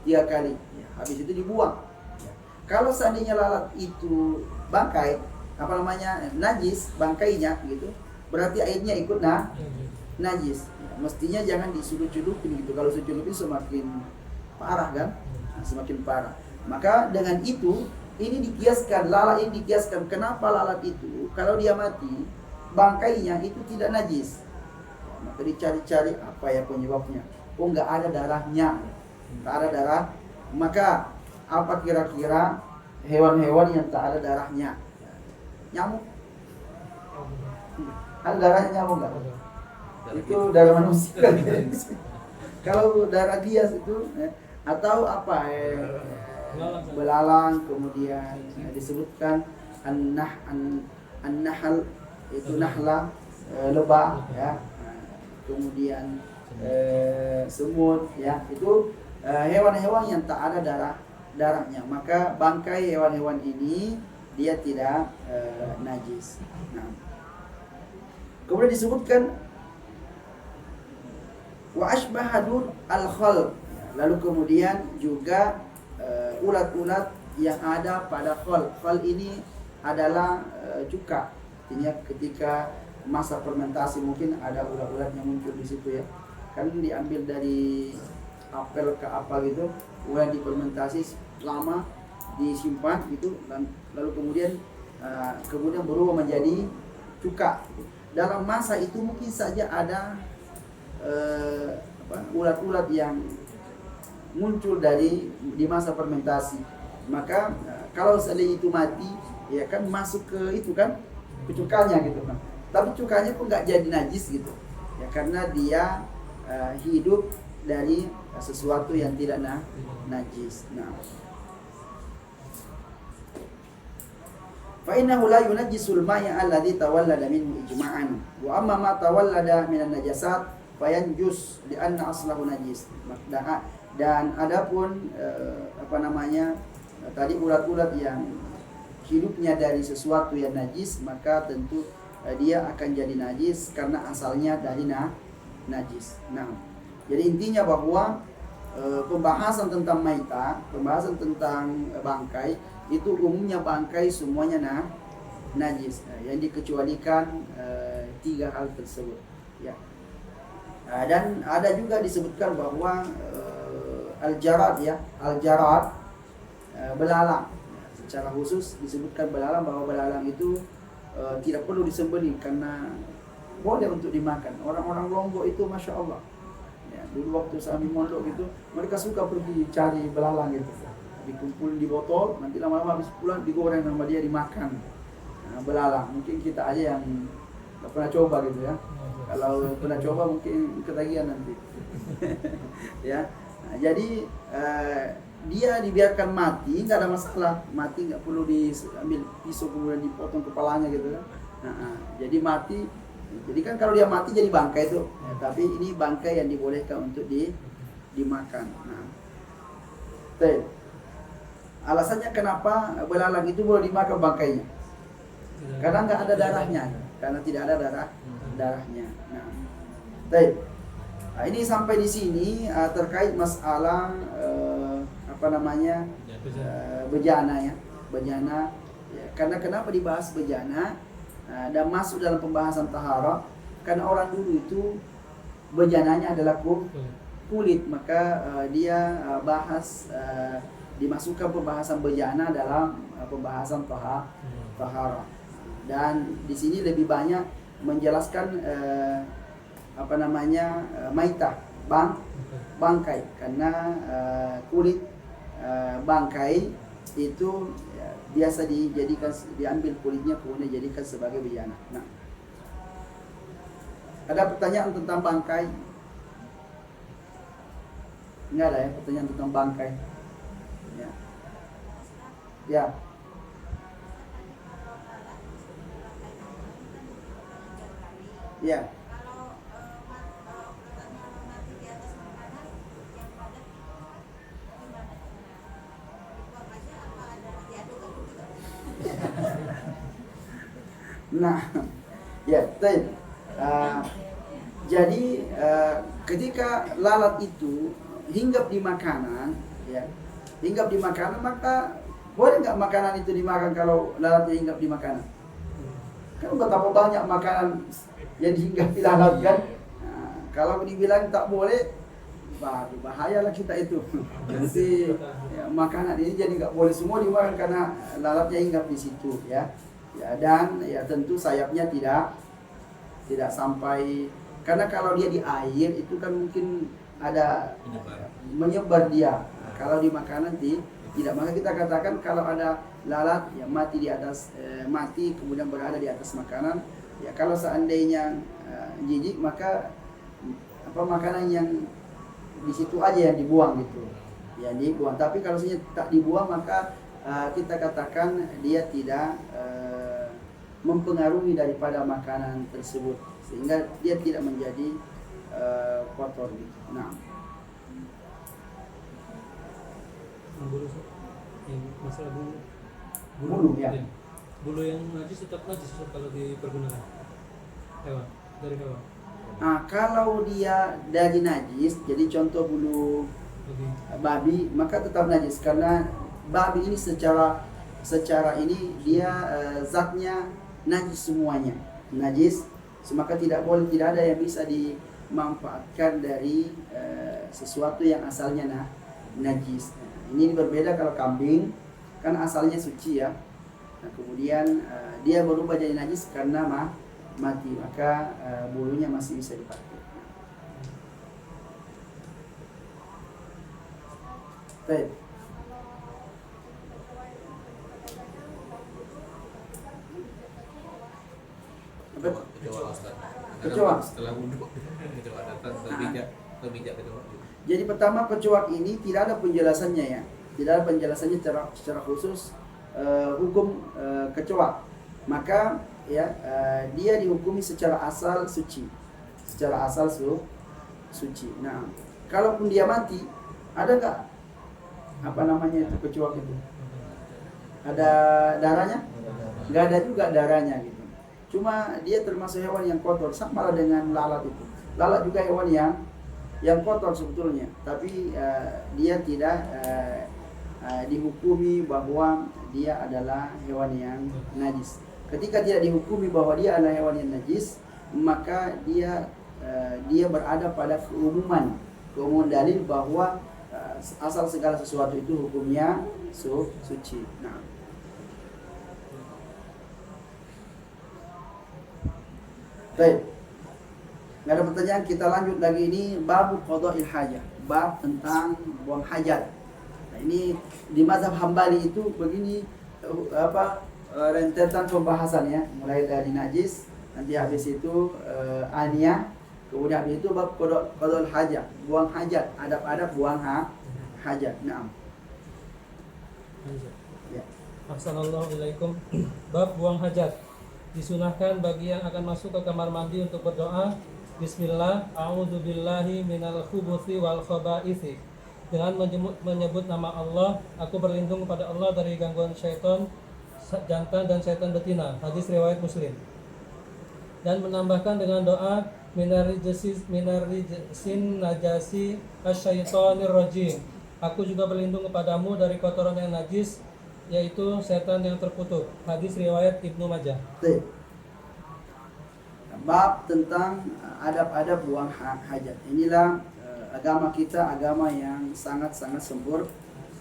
[SPEAKER 1] kali. Ya, habis itu dibuang. Ya. Kalau seandainya lalat itu bangkai, najis bangkainya gitu, berarti airnya ikut najis. Ya, mestinya jangan disuruh celupin gitu. Kalau disuruh celupin semakin parah kan? Nah, semakin parah. Maka dengan itu ini dikiaskan, lalat ini dikiaskan. Kenapa lalat itu kalau dia mati, bangkainya itu tidak najis? Ya, maka dicari-cari apa ya penyebabnya. Oh, nggak ada darahnya, nggak ada darah. Maka apa kira-kira hewan-hewan yang tak ada darahnya? Nyamuk. Ada darahnya nyamuk nggak? Itu darah manusia. Kalau darah bias itu atau apa? Belalang, kemudian disebutkan an-nahl itu nahla, lebah, ya. Kemudian semut, ya. Itu hewan-hewan yang tak ada darahnya. Maka bangkai hewan-hewan ini dia tidak najis. Nah. Kemudian disebutkan wa ashbahadun al-khal. Lalu kemudian juga ulat-ulat yang ada pada khal. Khal ini adalah cuka. Artinya ketika masa fermentasi mungkin ada ulat-ulat yang muncul di situ, ya. Kan diambil dari apel ke apa gitu, kemudian difermentasi lama, disimpan gitu, dan lalu kemudian berubah menjadi cuka. Dalam masa itu mungkin saja ada ulat-ulat yang muncul di masa fermentasi. Maka kalau seandainya itu mati, ya kan masuk ke itu kan, ke cukanya gitu kan. Tapi cukanya pun nggak jadi najis gitu, ya, karena dia hidup dari sesuatu yang tidak najis. Nah, fa innahu la yunajjisul ma'a alladhi tawallada minhu ijma'an wa amma ma tawallada minan najasat fayanjus li anna aslahu najis. Dan adapun tadi ulat-ulat yang hidupnya dari sesuatu yang najis, maka tentu dia akan jadi najis karena asalnya dari najis. Nah, jadi intinya bahwa pembahasan tentang maita, pembahasan tentang bangkai, itu umumnya bangkai semuanya najis. Yang dikecualikan 3 hal tersebut, ya. Dan ada juga disebutkan bahwa al-jarad, ya, al-jarad, belalang. Secara khusus disebutkan belalang, bahwa belalang itu tidak perlu disembelih karena boleh untuk dimakan. Orang-orang Lombok itu masya Allah, ya, dulu waktu kami mondok itu mereka suka pergi cari belalang gitu, dikumpulin di botol, nanti lama-lama habis pulang digoreng sama dia, dimakan. Nah, belalang mungkin kita aja yang nggak pernah coba gitu ya. Kalau pernah coba mungkin ketagihan nanti. Ya, nah, jadi dia dibiarkan mati, nggak ada masalah, mati nggak perlu diambil pisau kemudian dipotong kepalanya gitu kan. Jadi mati, jadi kan kalau dia mati jadi bangkai itu, ya, tapi ini bangkai yang dibolehkan untuk dimakan. Nah, alasannya kenapa belalang itu boleh dimakan bangkainya? Karena nggak ada darahnya, karena tidak ada darahnya. Nah, ini sampai di sini terkait masalah bejana ya, bejana. Ya, karena kenapa dibahas bejana dan masuk dalam pembahasan taharah? Karena orang dulu itu bejananya adalah kulit, maka dia bahas dimasukkan pembahasan bejana dalam pembahasan taharah. Dan di sini lebih banyak menjelaskan maitah, bangkai, karena kulit bangkai itu ya, biasa diambil kulitnya kemudian dijadikan sebagai bejana. Nah, ada pertanyaan tentang bangkai? Enggak ada ya pertanyaan tentang bangkai? Ya. Ya. Ya. Nah, ya, jadi ketika lalat itu hinggap di makanan, ya, hinggap di makanan, maka boleh nggak makanan itu dimakan kalau lalatnya hinggap di makanan? Kan betapa banyak makanan yang dihinggapi lalat kan. Nah, kalau dibilang tak boleh, bahayalah kita itu. Nanti ya, makanan ini jadi nggak boleh semua dimakan karena lalatnya hinggap di situ ya. Ya, dan ya tentu sayapnya tidak sampai, karena kalau dia di air itu kan mungkin ada menyebar dia. Kalau di makanan tidak, maka kita katakan kalau ada lalat yang mati di atas mati kemudian berada di atas makanan, ya kalau seandainya jijik maka makanan yang di situ aja yang dibuang gitu, ya dibuang. Tapi kalau tak dibuang maka kita katakan dia tidak mempengaruhi daripada makanan tersebut sehingga dia tidak menjadi kotor gitu. Nah,
[SPEAKER 2] masalah
[SPEAKER 1] bulu ya.
[SPEAKER 2] Bulu yang najis tetap najis kalau dipergunakan dari hewan.
[SPEAKER 1] Nah, kalau dia dari najis, jadi contoh bulu babi, maka tetap najis karena babi ini secara ini dia zatnya najis semuanya, najis, maka tidak ada yang bisa dimanfaatkan dari sesuatu yang asalnya najis. Nah, ini berbeda kalau kambing, kan asalnya suci ya. Nah, kemudian dia berubah jadi najis karena mati, maka bulunya masih bisa dipakai. Baik. Kecoak.
[SPEAKER 3] Setelah wudhu, kecoak datang terpijak kecoak.
[SPEAKER 1] Jadi pertama kecoak ini tidak ada penjelasannya ya, tidak ada penjelasannya secara khusus hukum kecoak. Maka ya dia dihukumi secara asal suci, suci. Nah, kalaupun dia mati, ada nggak itu kecoak itu? Ada darahnya? Nggak ada juga darahnya gitu. Cuma dia termasuk hewan yang kotor, sama dengan lalat itu. Lalat juga hewan yang kotor sebetulnya, tapi dia tidak dihukumi bahwa dia adalah hewan yang najis. Ketika tidak dihukumi bahwa dia adalah hewan yang najis, maka dia berada pada keumuman dalil bahwa asal segala sesuatu itu hukumnya suci. Nah, baik, nggak ada pertanyaan, kita lanjut lagi. Ini bab qada'il hajah, bab tentang buang hajat. Nah, ini di mazhab Hambali itu begini rentetan pembahasannya, mulai dari najis, Nanti habis itu aniyah, kemudian habis itu bab qadul hajat, buang hajat, adab-adab buang hajat. Naam. Ya.
[SPEAKER 2] Assalamualaikum. Bab buang hajat. Disunahkan bagi yang akan masuk ke kamar mandi untuk berdoa, Bismillah, a'udzubillahi minal khubuthi wal khabaithi. Dengan menyebut nama Allah, aku berlindung kepada Allah dari gangguan syaitan jantan dan syaitan betina. Hadis riwayat Muslim. Dan menambahkan dengan doa minarrijsin najasi asyaitonir rajim. Aku juga berlindung kepadamu dari kotoran yang najis, yaitu setan yang terkutuk. Hadis riwayat Ibnu Majah.
[SPEAKER 1] Bab tentang adab-adab buang hajat. Inilah agama kita, agama yang sangat-sangat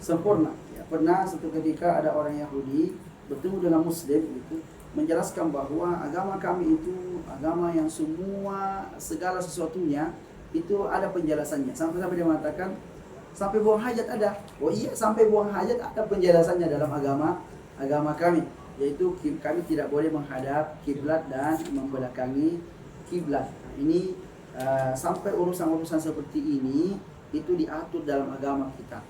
[SPEAKER 1] sempurna. Ya, pernah suatu ketika ada orang Yahudi bertemu dengan Muslim itu menjelaskan bahwa agama kami itu agama yang segala sesuatunya itu ada penjelasannya. Sampai-sampai dia mengatakan sampai buang hajat ada. Oh iya, sampai buang hajat ada penjelasannya dalam agama kami, yaitu kami tidak boleh menghadap kiblat dan membelakangi kiblat. Ini sampai urusan-urusan seperti ini itu diatur dalam agama kita.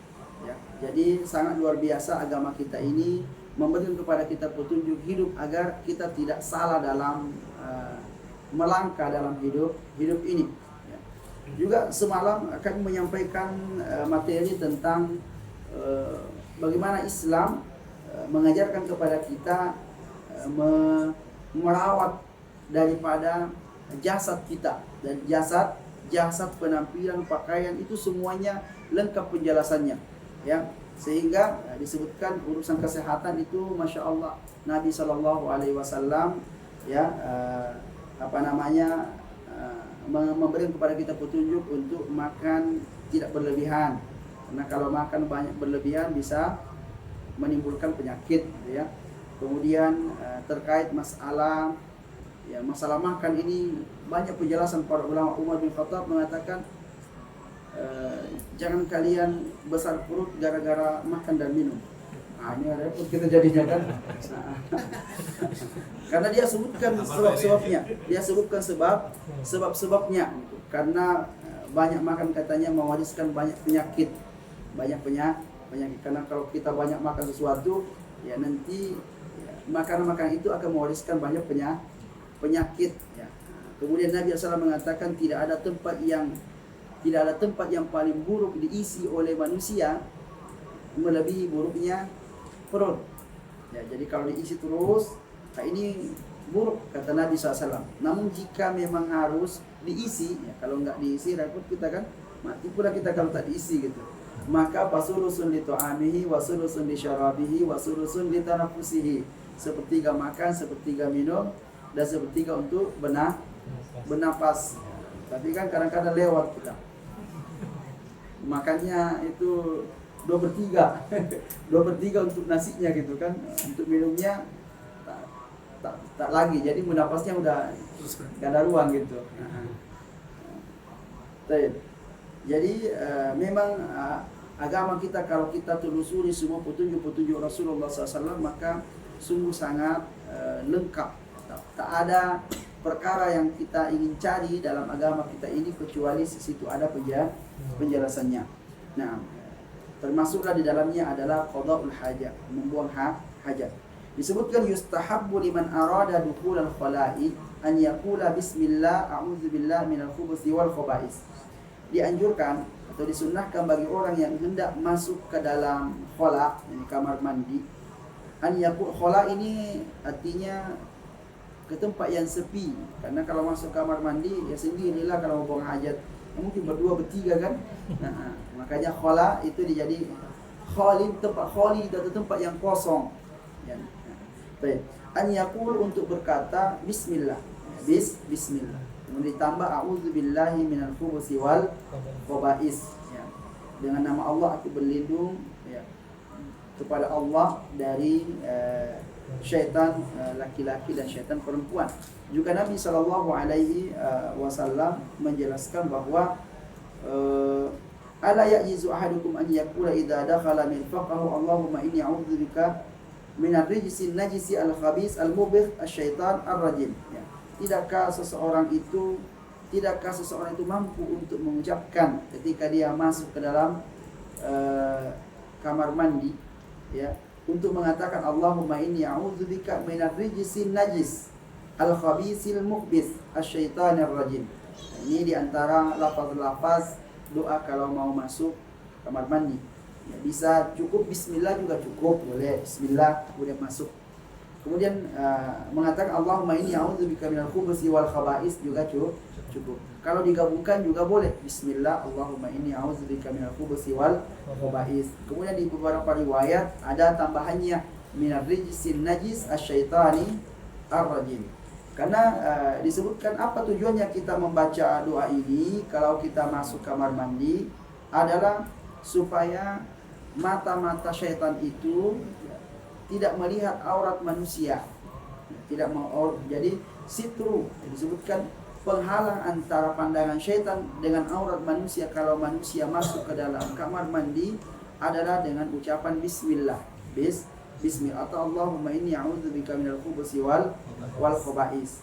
[SPEAKER 1] Ya. Jadi sangat luar biasa agama kita ini memberikan kepada kita petunjuk hidup agar kita tidak salah dalam melangkah dalam hidup ini. Ya. Juga semalam kami menyampaikan materi tentang bagaimana Islam mengajarkan kepada kita merawat daripada jasad kita, dan jasad penampilan pakaian itu semuanya lengkap penjelasannya, ya, sehingga disebutkan urusan kesehatan itu masya Allah Nabi Shallallahu Alaihi Wasallam ya memberikan kepada kita petunjuk untuk makan tidak berlebihan, karena kalau makan banyak berlebihan bisa menimbulkan penyakit, ya. Kemudian terkait masalah makan ini banyak penjelasan para ulama. Umar bin Khattab mengatakan jangan kalian besar perut gara-gara makan dan minum. Nah, ini repot kita jadinya kan. Karena dia sebutkan sebab-sebabnya, sebab-sebabnya. Karena banyak makan katanya mewariskan banyak penyakit. Karena kalau kita banyak makan sesuatu, ya nanti makanan-makanan itu akan mewariskan banyak penyakit, ya. Kemudian Nabi SAW mengatakan tidak ada tempat yang paling buruk diisi oleh manusia melebihi buruknya perut. Ya, jadi kalau diisi terus, nah ini buruk kata Nabi SAW. Namun jika memang harus diisi, ya, kalau nggak diisi repot kita kan, mati pula kita kalau tak diisi gitu. Maka fasulusun li ta'amihi wa sulusun li syarabihi wa sulusun li tanafusihi. Sepertiga makan, sepertiga minum, dan sepertiga untuk bernapas. Tapi kan kadang-kadang lewat kita. Makannya itu 2/3 2/3 untuk nasinya gitu kan. Untuk minumnya tak lagi. Jadi bernapasnya udah gak ada ruang gitu. Jadi memang agama kita kalau kita telusuri semua petunjuk-petunjuk Rasulullah SAW maka sungguh sangat lengkap. Tak ada perkara yang kita ingin cari dalam agama kita ini kecuali di situ ada penjelasannya. Nah, termasuklah di dalamnya adalah qadaul hajat, membuang hajat. Disebutkan yustahabbu liman arada dukhulal khala'i an yaqula bismillah a'udzubillahi minal khubuthi wal khaba'is. Dianjurkan atau disunnahkan bagi orang yang hendak masuk ke dalam khala, ini kamar mandi. An yaqul khala ini artinya ke tempat yang sepi. Karena kalau masuk kamar mandi ya sendirilah kalau mau buang hajat. Mungkin berdua bertiga kan. Makanya khala itu dijadi khali, tempat khali atau tempat yang kosong. Ya. Baik. An yaqul untuk berkata bismillah. Bismillah. Kemudian ditambah a'udzubillahi minal khubuthi wal khaba'is. Ya. Dengan nama Allah aku berlindung ya, kepada Allah dari syaitan laki-laki dan syaitan perempuan. Juga Nabi SAW menjelaskan bahwa ala ya'jizu ahadukum an yaqula idza dakhala mirfaqahu Allahumma inni a'udzubika minar rijsin najisi al-khabis al-mubigh asy-syaitan ar-rajim. Ya. tidakkah seseorang itu mampu untuk mengucapkan ketika dia masuk ke dalam kamar mandi, ya, untuk mengatakan Allahumma inni a'udzubika minar rijsin najis al-khabisil mukhbis asyaitanir rajim. Ini diantara lafaz-lafaz doa kalau mau masuk kamar mandi. Ya, bisa cukup bismillah juga cukup, boleh bismillah kemudian masuk. Kemudian mengatakan Allahumma inni a'udzubika minal khubuthi wal khaba'is juga cukup. Kalau digabungkan juga boleh. Bismillah, Allahumma inni a'udzubika minal khubuthi wal khaba'is. Kemudian di beberapa riwayat ada tambahannya minar rijsin najis asyaitani ar-rajim. Karena disebutkan apa tujuannya kita membaca doa ini kalau kita masuk kamar mandi adalah supaya mata-mata syaitan itu tidak melihat aurat manusia, jadi sitru, disebutkan penghalang antara pandangan syaitan dengan aurat manusia kalau manusia masuk ke dalam kamar mandi adalah dengan ucapan bismillah, bismillah atau Allahumma inni a'udzubika minal khubuthi wal khaba'is.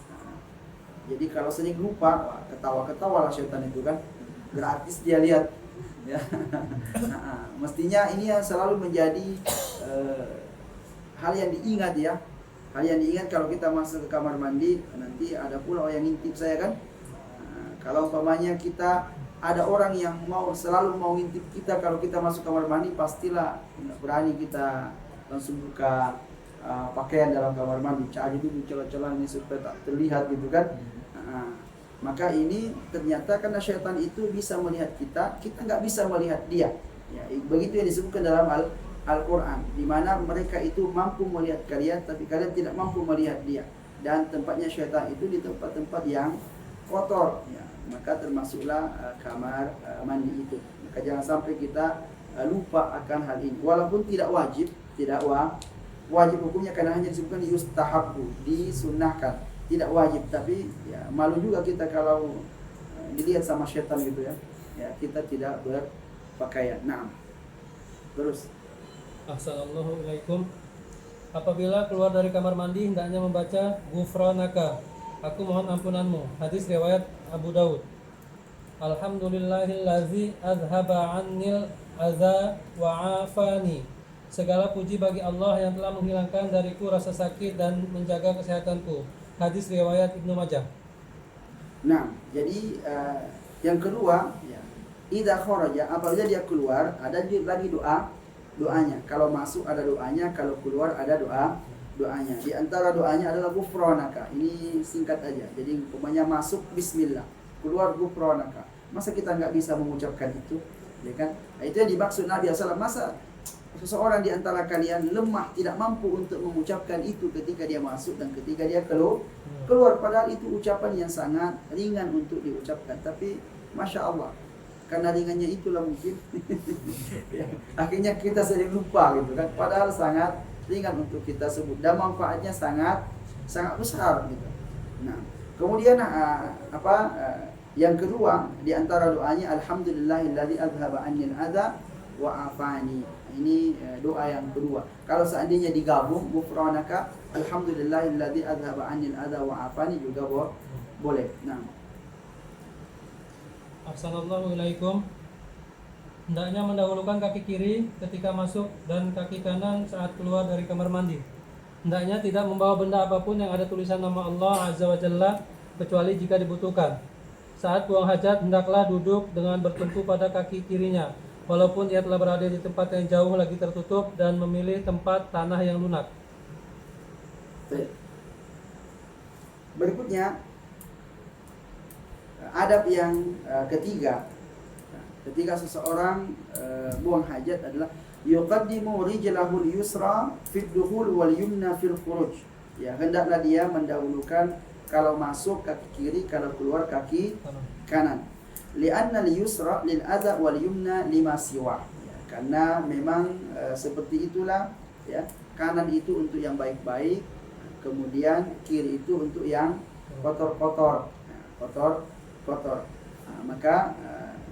[SPEAKER 1] Jadi kalau sering lupa, ketawa-ketawa lah syaitan itu kan, gratis dia lihat. Ya. Mestinya ini yang selalu menjadi hal yang diingat, ya. Hal yang diingat kalau kita masuk ke kamar mandi, nanti ada pula yang ngintip saya kan. Kalau umpamanya kita ada orang yang selalu mau ngintip kita kalau kita masuk kamar mandi, pastilah berani kita langsung buka pakaian dalam kamar mandi, cari dulu celah-celah ini supaya tak terlihat gitu kan. Maka ini ternyata karena syaitan itu bisa melihat kita nggak bisa melihat dia. Ya, begitu yang disebutkan dalam Al-Quran, di mana mereka itu mampu melihat kalian, tapi kalian tidak mampu melihat dia. Dan tempatnya syaitan itu di tempat-tempat yang kotor. Ya, maka termasuklah kamar mandi itu. Maka jangan sampai kita lupa akan hal ini. Walaupun tidak wajib hukumnya karena hanya disebutkan yustahabbu, disunnahkan. Tidak wajib, tapi ya malu juga kita kalau dilihat sama syaitan gitu ya. Ya, kita tidak berpakaian. Nah, terus.
[SPEAKER 2] Assalamualaikum. Apabila keluar dari kamar mandi hendaknya membaca Ghufranaka, aku mohon ampunanmu. Hadis riwayat Abu Daud. Alhamdulillahillazi azhaba 'annil adza wa 'afani. Segala puji bagi Allah yang telah menghilangkan dariku rasa sakit dan menjaga kesehatanku. Hadis riwayat Ibnu Majah.
[SPEAKER 1] Nah, jadi yang kedua, ya, idza kharaja, apabila dia keluar, ada lagi doanya. Kalau masuk ada doanya, kalau keluar ada doanya. Di antara doanya adalah ghufranaka. Ini singkat aja. Jadi umpamanya masuk bismillah, keluar ghufranaka. Masa kita nggak bisa mengucapkan itu, ya kan? Nah, itu yang dimaksud Nabi SAW. Masa seseorang di antara kalian lemah, tidak mampu untuk mengucapkan itu ketika dia masuk dan ketika dia keluar. Padahal itu ucapan yang sangat ringan untuk diucapkan. Tapi Masya Allah, karena ringannya itulah mungkin ya, akhirnya kita sering lupa gitu kan. Padahal sangat ringan untuk kita sebut dan manfaatnya sangat besar gitu. Nah, kemudian yang kedua di antara doanya alhamdulillahilladzi azhaba 'annil adza wa afani. Ini doa yang kedua. Kalau seandainya digabung ghufranaka alhamdulillahilladzi azhaba 'annil adza wa afani juga boleh. Nah,
[SPEAKER 2] Assalamualaikum. Hendaknya mendahulukan kaki kiri ketika masuk dan kaki kanan saat keluar dari kamar mandi. Hendaknya tidak membawa benda apapun yang ada tulisan nama Allah Azza wa Jalla kecuali jika dibutuhkan. Saat buang hajat hendaklah duduk dengan bertumpu pada kaki kirinya, walaupun ia telah berada di tempat yang jauh lagi tertutup dan memilih tempat tanah yang lunak.
[SPEAKER 1] Berikutnya adab yang ketiga, ketika seseorang buang hajat adalah yuqaddimu rijlahul yusra fid dukhul wal yumna fil khuruj. Ya, hendaklah dia mendahulukan kalau masuk kaki kiri, kalau keluar kaki kanan. Li'anna al-yusra lil adha wal yumna lima siwa. Ya, karena memang seperti itulah, ya, kanan itu untuk yang baik-baik, kemudian kiri itu untuk yang kotor-kotor. Kotor. Nah, maka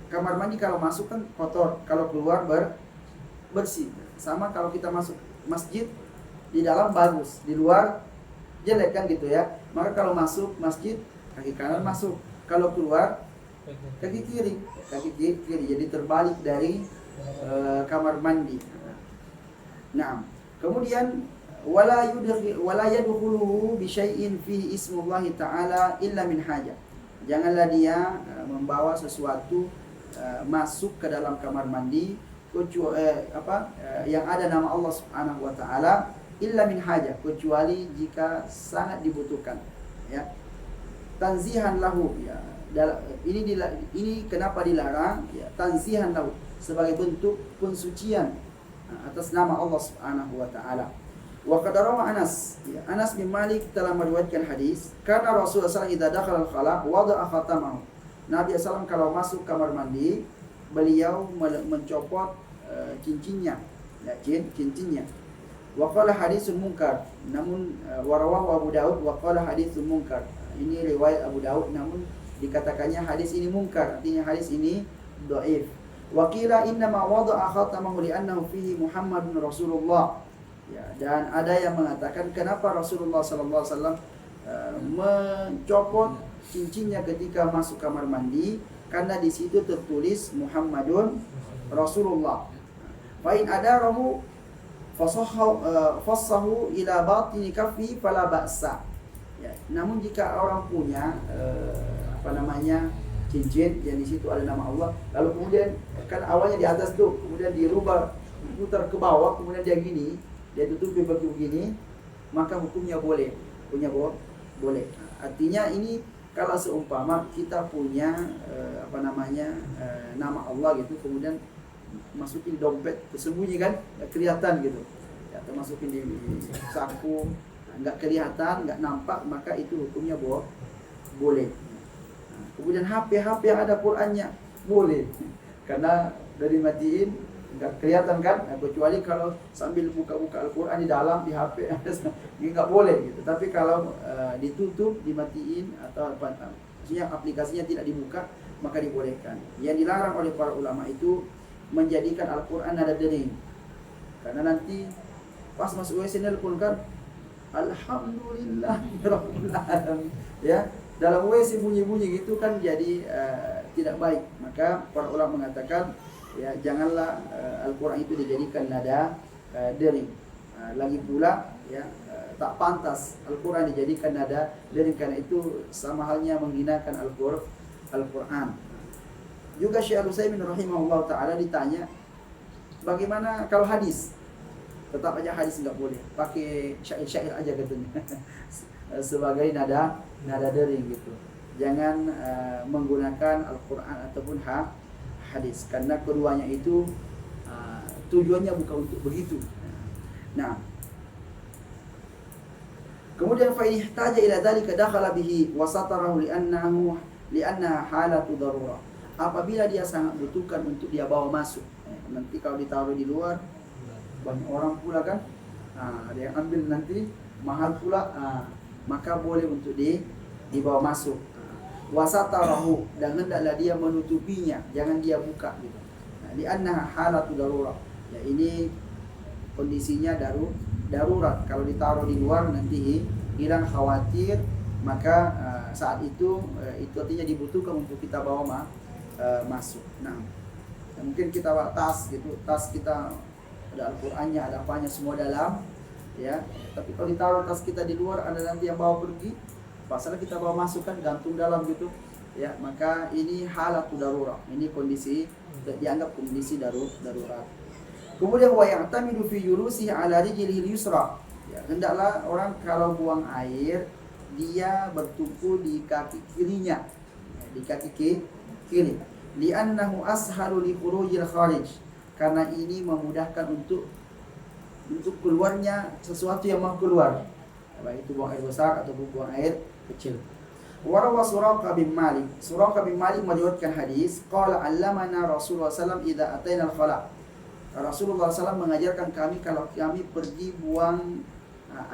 [SPEAKER 1] kamar mandi kalau masuk kan kotor, kalau keluar bersih. Sama kalau kita masuk masjid, di dalam bagus, di luar jelek kan gitu ya. Maka kalau masuk masjid kaki kanan masuk, kalau keluar kaki kiri, jadi terbalik dari kamar mandi. Nah, kemudian wala yadkhuluhu bi syai'in fihi ismullah taala illa min hajah. Janganlah dia membawa sesuatu masuk ke dalam kamar mandi yang ada nama Allah Subhanahu wa taala illa min hajah, kecuali jika sangat dibutuhkan, ya. Tanzihan lahu, ya. Ini kenapa dilarang, ya, tanzihan lahu, sebagai bentuk pensucian atas nama Allah Subhanahu wa taala. Wa qad rawa Anas, ya, Anas bin Malik telah meriwayatkan hadis, karena Rasulullah SAW idza dakhala al-khala wada'a khatamahu. Nabi SAW kalau masuk kamar mandi, beliau mencopot cincinnya, ya, cincinnya. Wa qala hadisun munkar, namun warawahu Abu Daud wa qala hadisun munkar. Ini riwayat Abu Daud, namun dikatakannya hadis ini munkar, artinya hadis ini dhaif. Wa qila inna ma wada'a khatamahu li'annahu fihi Muhammadun Rasulullah. Ya, dan ada yang mengatakan kenapa Rasulullah SAW mencopot cincinnya ketika masuk kamar mandi, karena di situ tertulis Muhammadun Rasulullah. Fa in adarahu fassahu ila batini kaffi fala ba'sa. Ya, namun jika orang punya cincin yang di situ ada nama Allah, lalu kemudian kan awalnya di atas tuh, kemudian dirubah putar ke bawah, kemudian dia gini, dia tutupi begini, maka hukumnya boleh, boleh. Artinya ini kalau seumpama kita punya nama Allah gitu, kemudian masukin dompet tersembunyi kan, nggak kelihatan gitu, ya, atau masukin di saku, nggak kelihatan, nggak nampak, maka itu hukumnya boleh. Kemudian HP yang ada Qur'annya boleh, karena dari matiin nggak kelihatan kan, kecuali kalau sambil buka-buka Al-Quran di dalam di HP ini nggak boleh gitu. Tapi kalau ditutup, dimatiin, atau maksudnya aplikasinya tidak dibuka, maka dibolehkan. Yang dilarang oleh para ulama itu menjadikan Al-Quran nada dering, karena nanti pas masuk WC nelpon kan Alhamdulillahirabbil alamin, ya, dalam WC bunyi-bunyi gitu kan, jadi tidak baik. Maka para ulama mengatakan, ya, janganlah Al-Quran itu dijadikan nada dering. Lagi pula, ya, tak pantas Al-Quran dijadikan nada dering, karena itu sama halnya menghinakan Al-Quran. Juga Syekh Al-Utsaimin rahimahullah ta'ala ditanya, bagaimana kalau hadis? Tetap aja hadis nggak boleh, pakai syair-syair aja katanya sebagai nada dering gitu. Jangan menggunakan Al-Quran ataupun hadis, karena keduanya itu tujuannya bukan untuk begitu. Nah, kemudian fa ihtaja ila dzalika dakhala bihi wa satarahu li'anna halatu darurah. Apabila dia sangat butuhkan untuk dia bawa masuk, nanti kalau ditaruh di luar banyak orang pula kan, ada yang ambil nanti mahal pula, maka boleh untuk dibawa masuk. Wasatarahu, dan hendaklah dia menutupinya, jangan dia buka gitu. Li'annaha halatu darurah. Ya, ini kondisinya darurat. Kalau ditaruh di luar nanti hilang, khawatir, maka saat itu artinya dibutuhkan untuk kita bawa masuk. Nah, mungkin kita bawa tas gitu, tas kita ada Al-Qur'annya, ada apanya semua dalam, ya. Tapi kalau ditaruh tas kita di luar, ada nanti yang bawa pergi, pasalnya kita bawa masuk kan, gantung dalam gitu, ya, maka ini halatu darurah. Ini kondisi dianggap kondisi darurat. Kemudian wa ya'tamidu fi yulusihi ala rijlihi yusra. Ya, hendaklah orang kalau buang air dia bertumpu di kaki kirinya, ya, di kaki kiri. Li'annahu ashalu li khurujil kharij. Karena ini memudahkan untuk keluarnya sesuatu yang mau keluar, baik itu buang air besar ataupun buang air kecil. Warawa Suraqah bin Malik. Suraqah bin Malik meriwayatkan hadis, qala allamana Rasulullah sallallahu alaihi wasallam idza ataina al-khala. Rasulullah SAW mengajarkan kami kalau kami pergi buang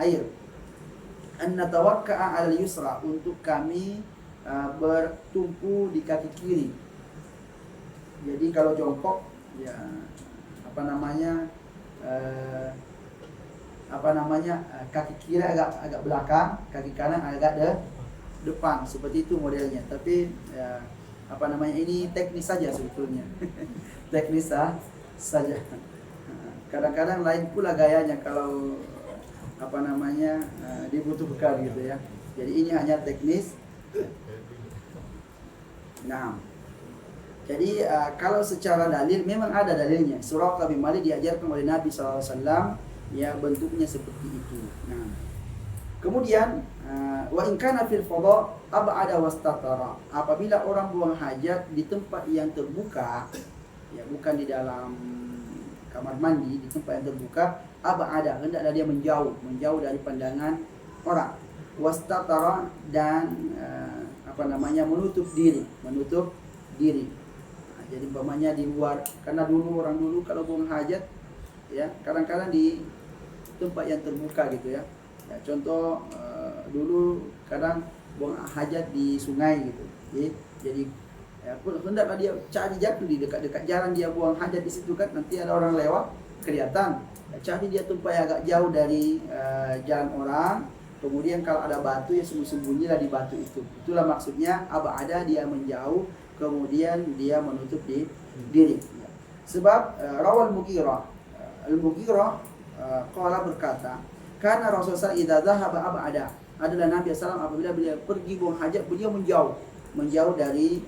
[SPEAKER 1] air, an natawakka'a 'ala al-yusra, untuk kami bertumpu di kaki kiri. Jadi kalau jongkok, ya, kaki kiri agak belakang, kaki kanan agak depan, seperti itu modelnya. Tapi ini teknis saja sebetulnya. Teknis saja. Kadang-kadang lain pula gayanya kalau dibutuhkan gitu ya. Jadi ini hanya teknis. Nah, jadi kalau secara dalil memang ada dalilnya. Suraqah bin Malik diajarkan oleh Nabi SAW, ya bentuknya seperti itu. Nah, kemudian wa in kana fil fadha ab'ada wastatara. Apabila orang buang hajat di tempat yang terbuka, ya bukan di dalam kamar mandi, di tempat yang terbuka, ab'ada, hendaklah dia menjauh dari pandangan orang. Wastatara, dan menutup diri. Nah, jadi umpamanya di luar, karena orang dulu kalau buang hajat ya kadang-kadang di tempat yang terbuka gitu ya. Ya contoh dulu kadang buang hajat di sungai gitu. Jadi hendaklah dia cari jatuh di dekat-dekat jalan dia buang hajat di situ kan, nanti ada orang lewat kelihatan. Cari dia tempat yang agak jauh dari jalan orang. Kemudian kalau ada batu ya sembunyilah di batu itu. Itulah maksudnya ab'ada, dia menjauh, kemudian dia menutup diri. Sebab rawal Mughirah, Al-Mughirah qala berkata, karena Rasulullah idza dhahaba ab'ada, adalah Nabi SAW apabila beliau pergi buang hajat, beliau menjauh dari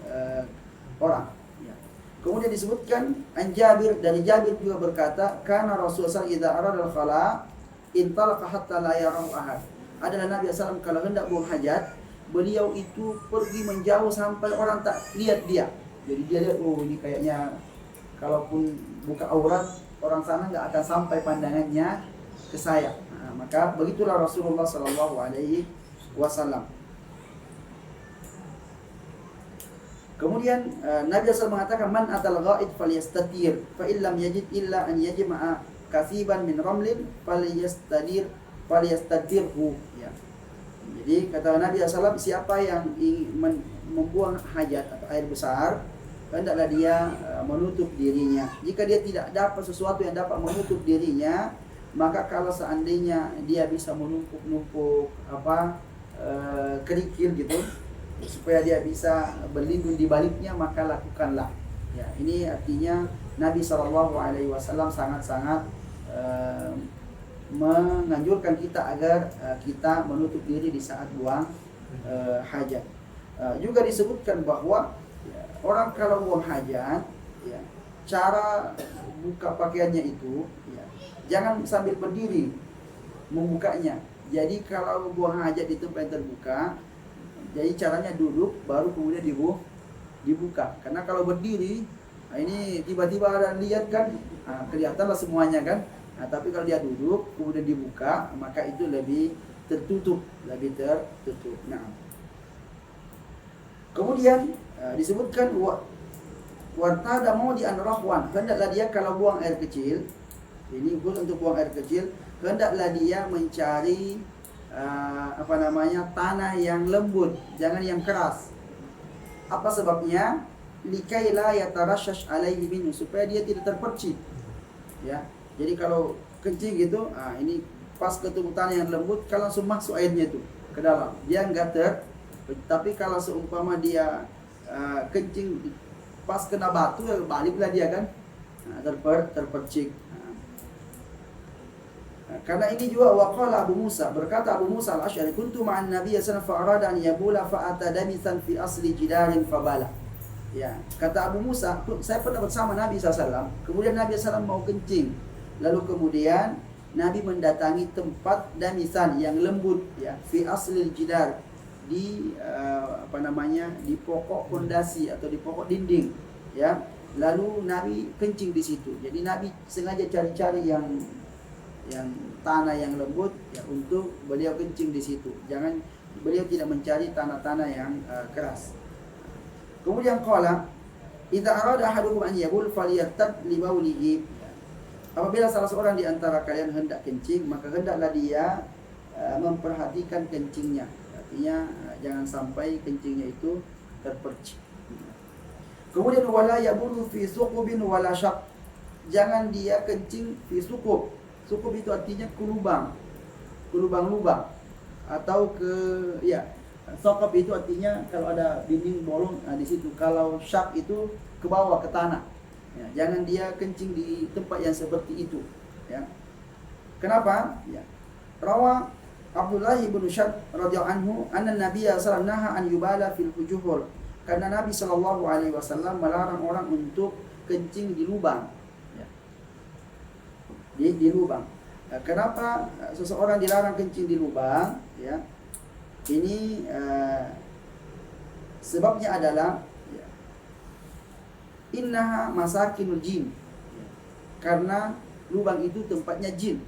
[SPEAKER 1] orang. Ya. Kemudian disebutkan dari Jabir juga berkata, karena Rasulullah idza arada al-khala intalaqa hatta la yarahu ahad. Adalah Nabi SAW kalau hendak buang hajat, beliau itu pergi menjauh sampai orang tak lihat dia. Jadi dia lihat, oh ini kayaknya kalaupun buka aurat, orang sana nggak akan sampai pandangannya ke saya. Nah, maka begitulah Rasulullah SAW. Kemudian Nabi SAW mengatakan, man atal ghaid falyastatir, fa illam yajid illa an yajma'a kasiban min ramlin falyastatirhu. Ya. Jadi kata Nabi SAW, siapa yang ingin membuang hajat atau air besar, hendaklah dia menutup dirinya. Jika dia tidak dapat sesuatu yang dapat menutup dirinya, maka kalau seandainya dia bisa menumpuk kerikil gitu, supaya dia bisa berlindung di baliknya, maka lakukanlah. Ya, ini artinya Nabi SAW sangat-sangat menganjurkan kita agar kita menutup diri di saat buang hajat. Juga disebutkan bahwa orang kalau buang hajat, ya, cara buka pakaiannya itu ya, jangan sambil berdiri membukanya. Jadi kalau buang hajat di tempat yang terbuka, jadi caranya duduk baru kemudian dibuka. Karena kalau berdiri, ini tiba-tiba ada lihat kan, kelihatanlah semuanya kan. Nah, tapi kalau dia duduk kemudian dibuka, maka itu lebih tertutup. Nah, kemudian disebutkan wartada mau di anrahwan, hendaklah dia kalau buang air kecil, ini khusus untuk buang air kecil, hendaklah dia mencari tanah yang lembut, jangan yang keras. Apa sebabnya? Likaila yatarashash alaihi minhu, supaya dia tidak terpercik. Ya. Jadi kalau kencing gitu, ini pas ketemu tanah yang lembut, kalau langsung masuk airnya itu ke dalam, dia enggak tapi kalau seumpama dia kencing pas kena batu, baliklah dia kan, terpercik. Karena ini juga waqala Abu Musa, berkata Abu Musa al-Asy'ari, kuntu ma'an Nabi sallallahu alaihi wasallam fa arada an yabula fa atadamisan fi asli jidarin fabala. Ya, kata Abu Musa, saya pernah bersama Nabi SAW, kemudian Nabi SAW mau kencing. Lalu kemudian Nabi mendatangi tempat damisan yang lembut, ya, fi aslil jidar, di di pokok pondasi atau di pokok dinding, ya. Lalu Nabi kencing di situ. Jadi Nabi sengaja cari-cari yang tanah yang lembut, ya, untuk beliau kencing di situ. Beliau tidak mencari tanah-tanah yang keras. Kemudian qala, idza arada ahadukum an yabul falyatab li baulihi. Apabila salah seorang di antara kalian hendak kencing, maka hendaklah dia memperhatikan kencingnya. Artinya jangan sampai kencingnya itu terpercik. Kemudian wala yabulu fi suqubin wala syaq. Jangan dia kencing fi suqub. Sukub itu artinya ke lubang, lubang atau ke ya. Sokop itu artinya kalau ada dinding bolong, nah di situ. Kalau syak itu ke bawah ke tanah. Ya, jangan dia kencing di tempat yang seperti itu. Ya. Kenapa? Ya. Rawa Abdullah bin Syad radhiyallahu anhu, anna Nabiya sallallahu alaihi wasallam an yubala fil hujuhur. Karena Nabi sallallahu alaihi wasallam melarang orang untuk kencing di lubang. Ya. Di lubang. Nah, kenapa seseorang dilarang kencing di lubang? Ya. Ini sebabnya adalah ya, innaha masakinul jin. Ya. Karena lubang itu tempatnya jin.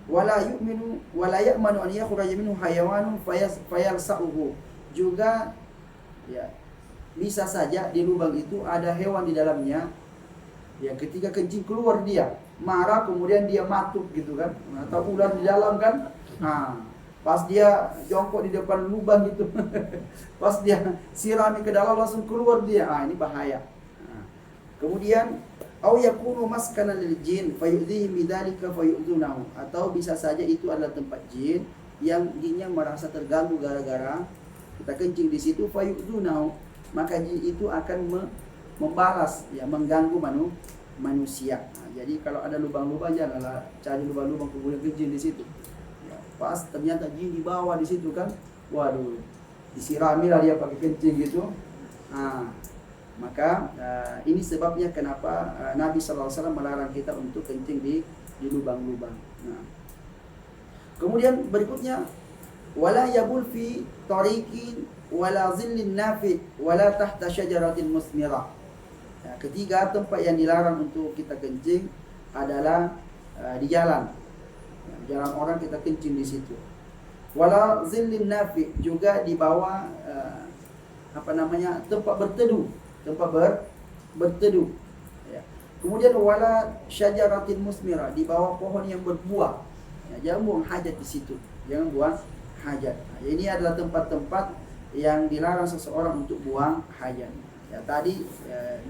[SPEAKER 1] Wala yu'minu wala ya'manu an yakhruja minhu hayawanun fayalsa'uhu. Juga ya, bisa saja di lubang itu ada hewan di dalamnya. Ya, ketika kencing keluar dia marah, kemudian dia matuk gitu kan. Atau ular di dalam kan. Nah, pas dia jongkok di depan lubang gitu, pas dia sirami ke dalam langsung keluar dia. Ini bahaya. Kemudian au yakunu maskanan lil jin fayu'dhihim bidzalika fayu'dhunahu. Atau bisa saja itu adalah tempat jin yang jinnya merasa terganggu gara-gara kita kencing di situ, fayu'dhunahu, maka jin itu akan membalas ya, mengganggu manusia. Jadi kalau ada lubang-lubang janganlah cari lubang-lubang kemudian kencing di situ. Pas ternyata jin di bawah di situ kan, waduh, disiramilah dia pakai kencing gitu. Maka ini sebabnya kenapa Nabi SAW melarang kita untuk kencing di lubang-lubang. Kemudian berikutnya, wala yabul fi tariqin wala zillin nafi wala tahta syajaratin musmirah. Ketiga tempat yang dilarang untuk kita kencing adalah di jalan. Jalan orang kita kencing di situ. Wala zillin nafi, juga di bawah tempat berteduh, berteduh. Ya. Kemudian wala syajaratin musmira, di bawah pohon yang berbuah. Ya, jangan buang hajat di situ. Jangan buang hajat. Ini adalah tempat-tempat yang dilarang seseorang untuk buang hajat. Ya, tadi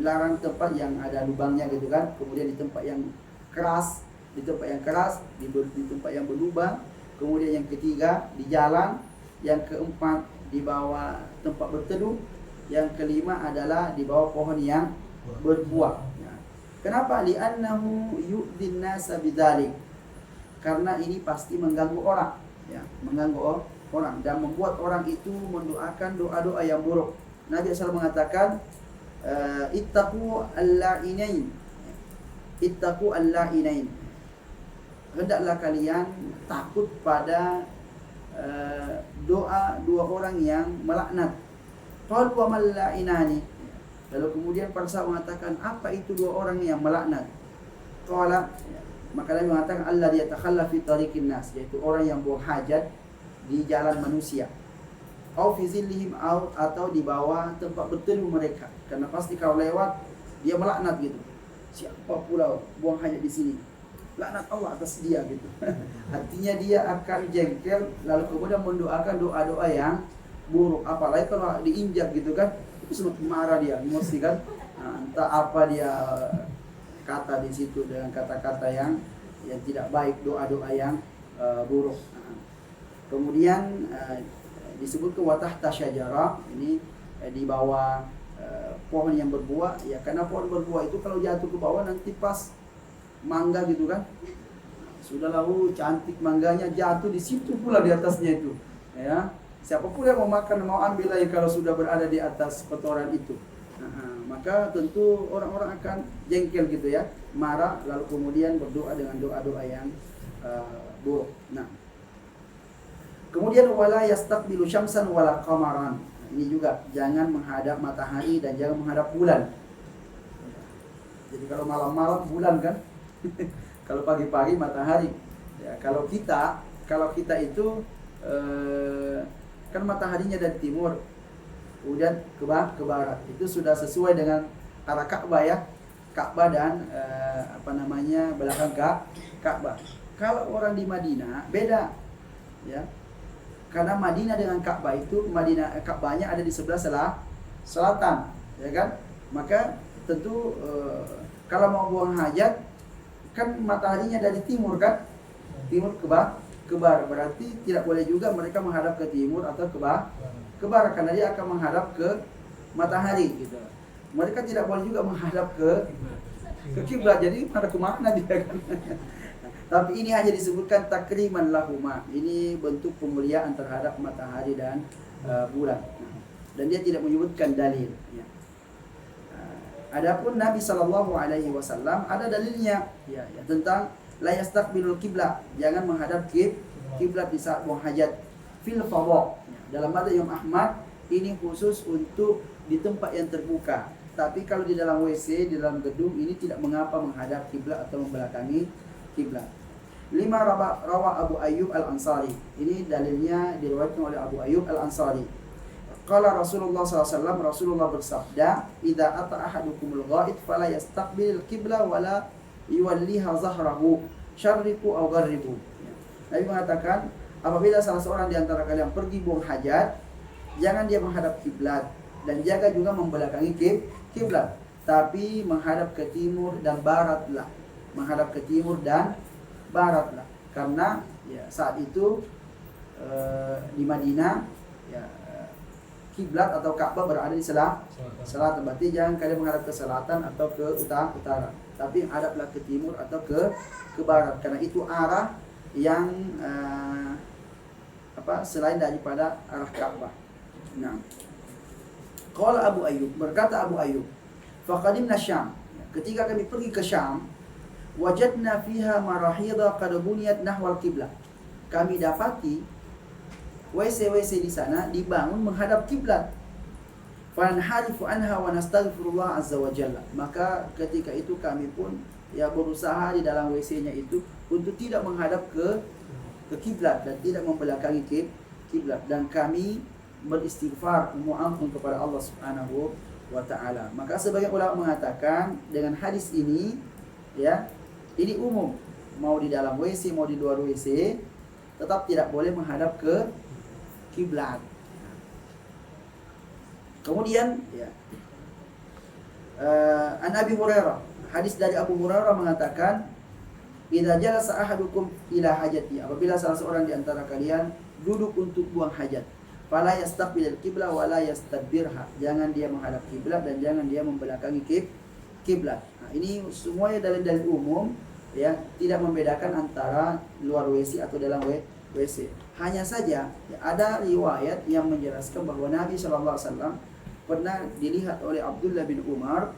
[SPEAKER 1] dilarang tempat yang ada lubangnya gitu kan. Kemudian di tempat yang keras, di tempat yang berlubang. Kemudian yang ketiga di jalan, yang keempat di bawah tempat berteduh, yang kelima adalah di bawah pohon yang berbuah. Ya. Kenapa? Li'annahu yu'dhin nasa bidzalik. Karena ini pasti mengganggu orang, ya, mengganggu orang dan membuat orang itu mendoakan doa-doa yang buruk. Nabi SAW mengatakan, ittaqu al-la'inain. Ittaqu al-la'inain. Hendaklah kalian takut pada doa dua orang yang melaknat. Qalu wa mal la'inani. Lalu kemudian para sahabat mengatakan, apa itu dua orang yang melaknat? Qala, maka Nabi mengatakan, alladzi yatakhalla fi tariqin nas, yaitu orang yang buang hajat di jalan manusia. Au fi zillihim, atau di bawah tempat berteduh mereka. Karena pasti kalau lewat dia melaknat gitu. Siapa pula buang hajat di sini? Laknat Allah atas dia gitu. Artinya dia akan jengkel lalu kemudian mendoakan doa-doa yang buruk. Apalagi kalau diinjak gitu kan, itu semakin marah dia, emosi kan. Entah apa dia kata di situ dengan kata-kata yang tidak baik, doa-doa yang buruk. Kemudian disebut ke watah tasyajarah, ini di bawah pohon yang berbuah. Ya, karena pohon berbuah itu kalau jatuh ke bawah nanti pas mangga gitu kan, sudah lalu cantik mangganya jatuh di situ pula di atasnya itu. Ya, siapapun yang mau makan mau ambil aja kalau sudah berada di atas kotoran itu. Maka tentu orang-orang akan jengkel gitu ya, marah lalu kemudian berdoa dengan doa-doa yang buruk. Nah, kemudian wala yastaqbilu syamsan wala qamaran. Ini juga jangan menghadap matahari dan jangan menghadap bulan. Jadi kalau malam-malam bulan kan, kalau pagi-pagi matahari. Ya, kalau kita itu kan mataharinya dari timur, kemudian ke barat. Itu sudah sesuai dengan arah Ka'bah ya. Ka'bah dan belakang Ka'bah. Kalau orang di Madinah beda. Ya. Karena Madinah dengan Ka'bah itu, Ka'bahnya ada di sebelah selatan, ya kan? Maka tentu kalau mau buang hajat kan mataharinya dari timur kan, timur ke barat. Berarti tidak boleh juga mereka menghadap ke timur atau ke barat karena dia akan menghadap ke matahari gitu. Mereka tidak boleh juga menghadap ke kiblat. Jadi pada kemana dia kan? Tapi ini hanya disebutkan takriman lahuma. Ini bentuk pemuliaan terhadap matahari dan bulan. Dan dia tidak menyebutkan dalil. Ya. Adapun Nabi Shallallahu Alaihi Wasallam ada dalilnya, ya, tentang la yastaqbilul kiblat, jangan menghadap kiblat di saat buang hajat fil fadha. Dalam madzhab Imam Ahmad ini khusus untuk di tempat yang terbuka. Tapi kalau di dalam WC, di dalam gedung ini tidak mengapa menghadap kiblat atau membelakangi kiblat. 5 rawa Abu Ayyub Al-Ansari. Ini dalilnya diriwayatkan oleh Abu Ayyub Al-Ansari. Qala Rasulullah SAW, Rasulullah bersabda, "Idza ata ahadukumul ghaid fala yastaqbilul qibla wala yuwalliha zahrahu, syarriqu aw gharribu." Nabi mengatakan, apabila salah seorang di antara kalian pergi buang hajat, jangan dia menghadap kiblat dan jaga juga membelakangi kiblat, tapi menghadap ke timur dan baratlah. Menghadap ke timur dan baratlah. Karena ya saat itu di Madinah ya kiblat atau Ka'bah berada di selatan. Berarti jangan kalian menghadap ke selatan atau ke utara, tapi hadaplah ke timur atau ke barat, karena itu arah yang selain daripada arah Ka'bah. Nah, qala Abu Ayyub, berkata Abu Ayyub, faqadimna Syam, ketika kami pergi ke Syam, wajadna fiha marahidha qad buniyat nahwal qiblah. Kami dapati WC-WC di sana dibangun menghadap kiblat. Fanharifu anha wa nastaghfirullah azza wa jalla. Maka ketika itu kami pun ya berusaha di dalam WC-nya itu untuk tidak menghadap ke kiblat dan tidak membelakangi kiblat, dan kami beristighfar memohon kepada Allah Subhanahu wa taala. Maka sebagian ulama mengatakan dengan hadis ini ya, ini umum, mau di dalam WC mau di luar WC tetap tidak boleh menghadap ke kiblat. Kemudian ya, An Abi Hurairah, hadis dari Abu Hurairah mengatakan, idza jalasa ahadukum ila hajati, apabila salah seorang di antara kalian duduk untuk buang hajat, fala yastaqbilul qibla wa la yastadbirha, jangan dia menghadap kiblat dan jangan dia membelakangi kiblat. Nah, ini semuanya dalil-dalil umum ya, tidak membedakan antara luar WC atau dalam WC. Hanya saja ya, ada riwayat yang menjelaskan bahwa Nabi SAW pernah dilihat oleh Abdullah bin Umar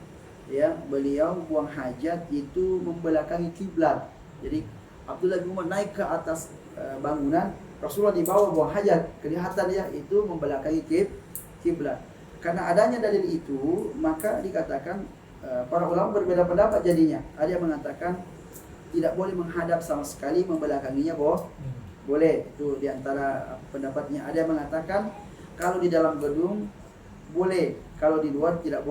[SPEAKER 1] ya, beliau buang hajat itu membelakangi kiblat. Jadi Abdullah bin Umar naik ke atas bangunan, Rasulullah di bawah buang hajat, kelihatan ya itu membelakangi kiblat. Karena adanya dalil itu, maka dikatakan para ulama berbeda pendapat jadinya. Ada yang mengatakan tidak boleh menghadap sama sekali, membelakanginya boleh, itu diantara pendapatnya. Ada yang mengatakan kalau di dalam gedung boleh, kalau di luar tidak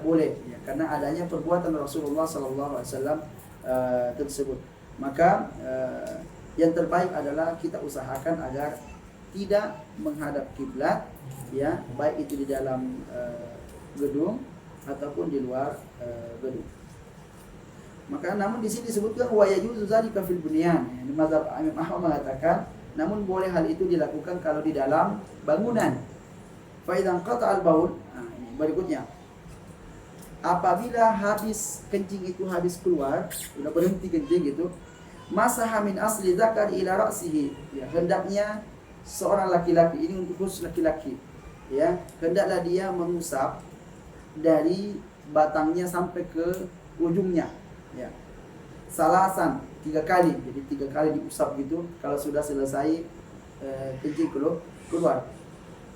[SPEAKER 1] boleh ya, karena adanya perbuatan Rasulullah SAW tersebut. Maka yang terbaik adalah kita usahakan agar tidak menghadap kiblat ya, baik itu di dalam gedung ataupun di luar gedung. Maka namun di sini disebutkan wa yajuzu zalika fil bunyan. Ini mazhab Imam Ahmad mengatakan namun boleh hal itu dilakukan kalau di dalam bangunan. Fa idzan qata al baul, nah ini berikutnya. Apabila habis kencing itu habis keluar, sudah berhenti kencing gitu, masaha min asli zakar ila ra'sihi. Ya, hendaknya seorang laki-laki, ini untuk khusus laki-laki. Ya, hendaklah dia mengusap dari batangnya sampai ke ujungnya. Ya, salasan 3 kali, jadi 3 kali diusap gitu. Kalau sudah selesai kencing keluar.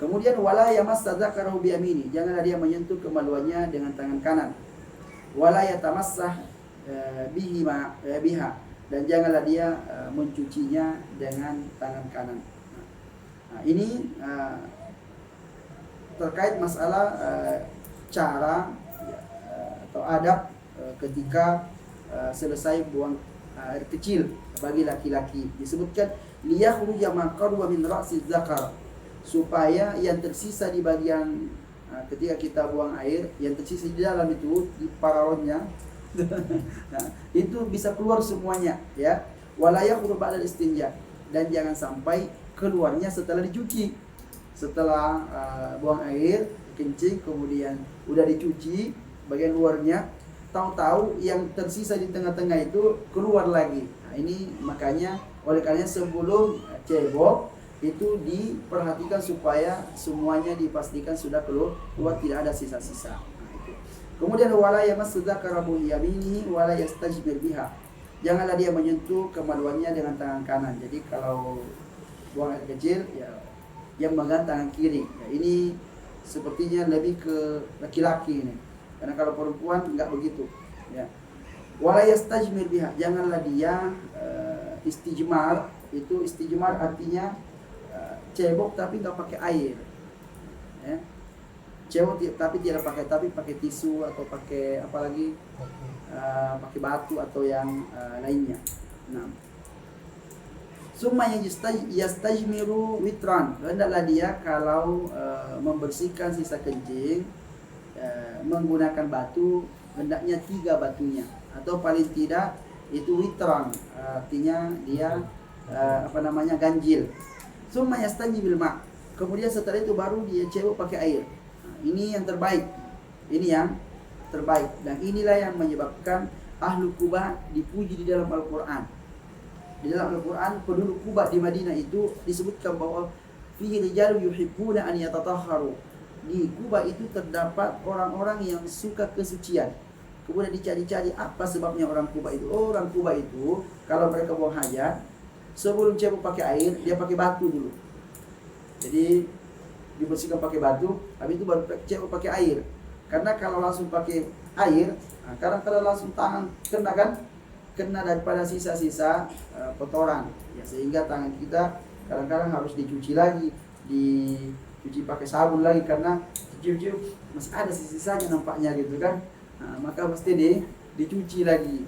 [SPEAKER 1] Kemudian wala yamassa dzakarahu bi yamini, janganlah dia menyentuh kemaluannya dengan tangan kanan. Wala yatamassah biha, dan janganlah dia mencucinya dengan tangan kanan. Nah, ini terkait masalah cara atau adab ketika selesai buang air kecil bagi laki-laki. Disebutkan liyakhruja ma qarwa min ra'si dzakar, supaya yang tersisa di bagian ketika kita buang air, yang tersisa di dalam itu di paralonnya nah, itu bisa keluar semuanya ya. Wala yakhruju ba'da istinja, dan jangan sampai keluarnya setelah dicuci. Setelah buang air, kencing, kemudian udah dicuci bagian luarnya, tahu-tahu yang tersisa di tengah-tengah itu keluar lagi. Nah, ini makanya oleh karena sebelum cebok itu diperhatikan supaya semuanya dipastikan sudah keluar, tidak ada sisa-sisa. Nah, itu. Kemudian wala yamassu dzakara bi yaminihi wala yastajmir biha. Janganlah dia menyentuh kemaluannya dengan tangan kanan. Jadi kalau buang air kecil ya yang megang tangan kiri. Ya, ini sepertinya lebih ke laki-laki ini. Karena kalau perempuan enggak begitu, ya. Wala yastajmir biha, janganlah dia istijmar. Itu istijmar artinya cebok tapi enggak pakai air. Ya. Cebok tapi tidak pakai tisu atau pakai apalagi pakai batu atau yang lainnya. Nah. Summa yastajmiru witran. Hendaklah dia kalau membersihkan sisa kencing menggunakan batu, hendaknya 3 batunya atau paling tidak itu witran, artinya dia ganjil. Summa yastanjibil ma, kemudian setelah itu baru dia cebok pakai air. Nah, ini yang terbaik, dan inilah yang menyebabkan ahlu Quba dipuji di dalam Al-Quran. Di dalam Al-Quran penduduk Quba di Madinah itu disebutkan bahwa fihi rijalu yuhibbuna an yatatahharu. Di Kuba itu terdapat orang-orang yang suka kesucian. Kemudian dicari-cari apa sebabnya orang Kuba itu. Orang Kuba itu kalau mereka buang hajat, sebelum cebok pakai air, dia pakai batu dulu. Jadi dibersihkan pakai batu, habis itu baru cebok pakai air. Karena kalau langsung pakai air, kadang-kadang langsung tangan kena daripada sisa-sisa kotoran. Ya, sehingga tangan kita kadang-kadang harus dicuci lagi, dicuci pakai sabun lagi karena cium-cium masih ada sisa-sisanya nampaknya gitu kan. Nah, maka mesti dicuci lagi.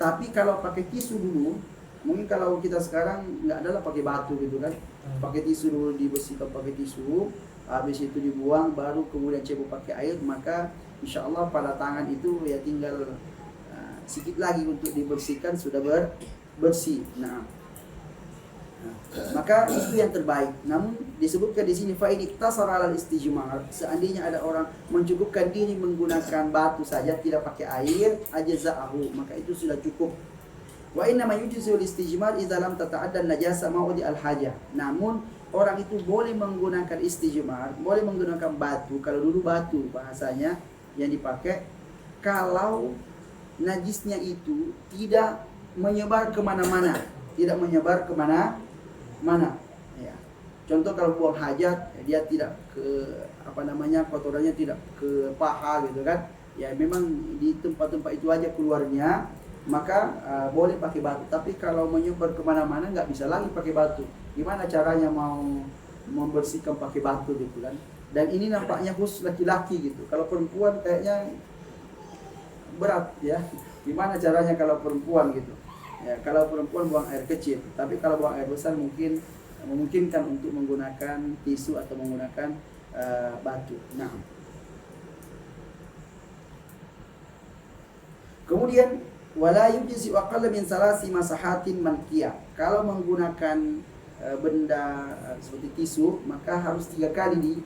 [SPEAKER 1] Tapi kalau pakai tisu dulu, mungkin kalau kita sekarang nggak adalah pakai batu gitu kan, pakai tisu dulu, dibersihkan pakai tisu, habis itu dibuang, baru kemudian cebok pakai air, maka insya Allah pada tangan itu ya tinggal sedikit lagi untuk dibersihkan sudah bersih. Maka itu yang terbaik. Namun disebutkan di sini fa in iktasara al istijmar, seandainya ada orang mencukupkan diri menggunakan batu saja tidak pakai air, ajza'ahu, maka itu sudah cukup. Wa inna ma yujzi'u al istijmar idza lam tata'adda najasa ma'udi al hajah. Namun orang itu boleh menggunakan istijmar, boleh menggunakan batu, kalau dulu batu bahasanya yang dipakai kalau najisnya itu tidak menyebar kemana-mana, ya. Contoh kalau buang hajat, dia tidak ke kotorannya tidak ke paha gitu kan, ya memang di tempat-tempat itu aja keluarnya, maka boleh pakai batu. Tapi kalau menyebar kemana-mana nggak bisa lagi pakai batu. Gimana caranya mau membersihkan pakai batu gitu kan? Dan ini nampaknya khusus laki-laki gitu. Kalau perempuan kayaknya berat ya. Gimana caranya kalau perempuan gitu? Ya, kalau perempuan buang air kecil, tapi kalau buang air besar mungkin memungkinkan untuk menggunakan tisu atau menggunakan batu. Nah, kemudian wala yujzi aqalla min salasi masahatin manqiyah. Kalau menggunakan benda seperti tisu, maka harus 3 kali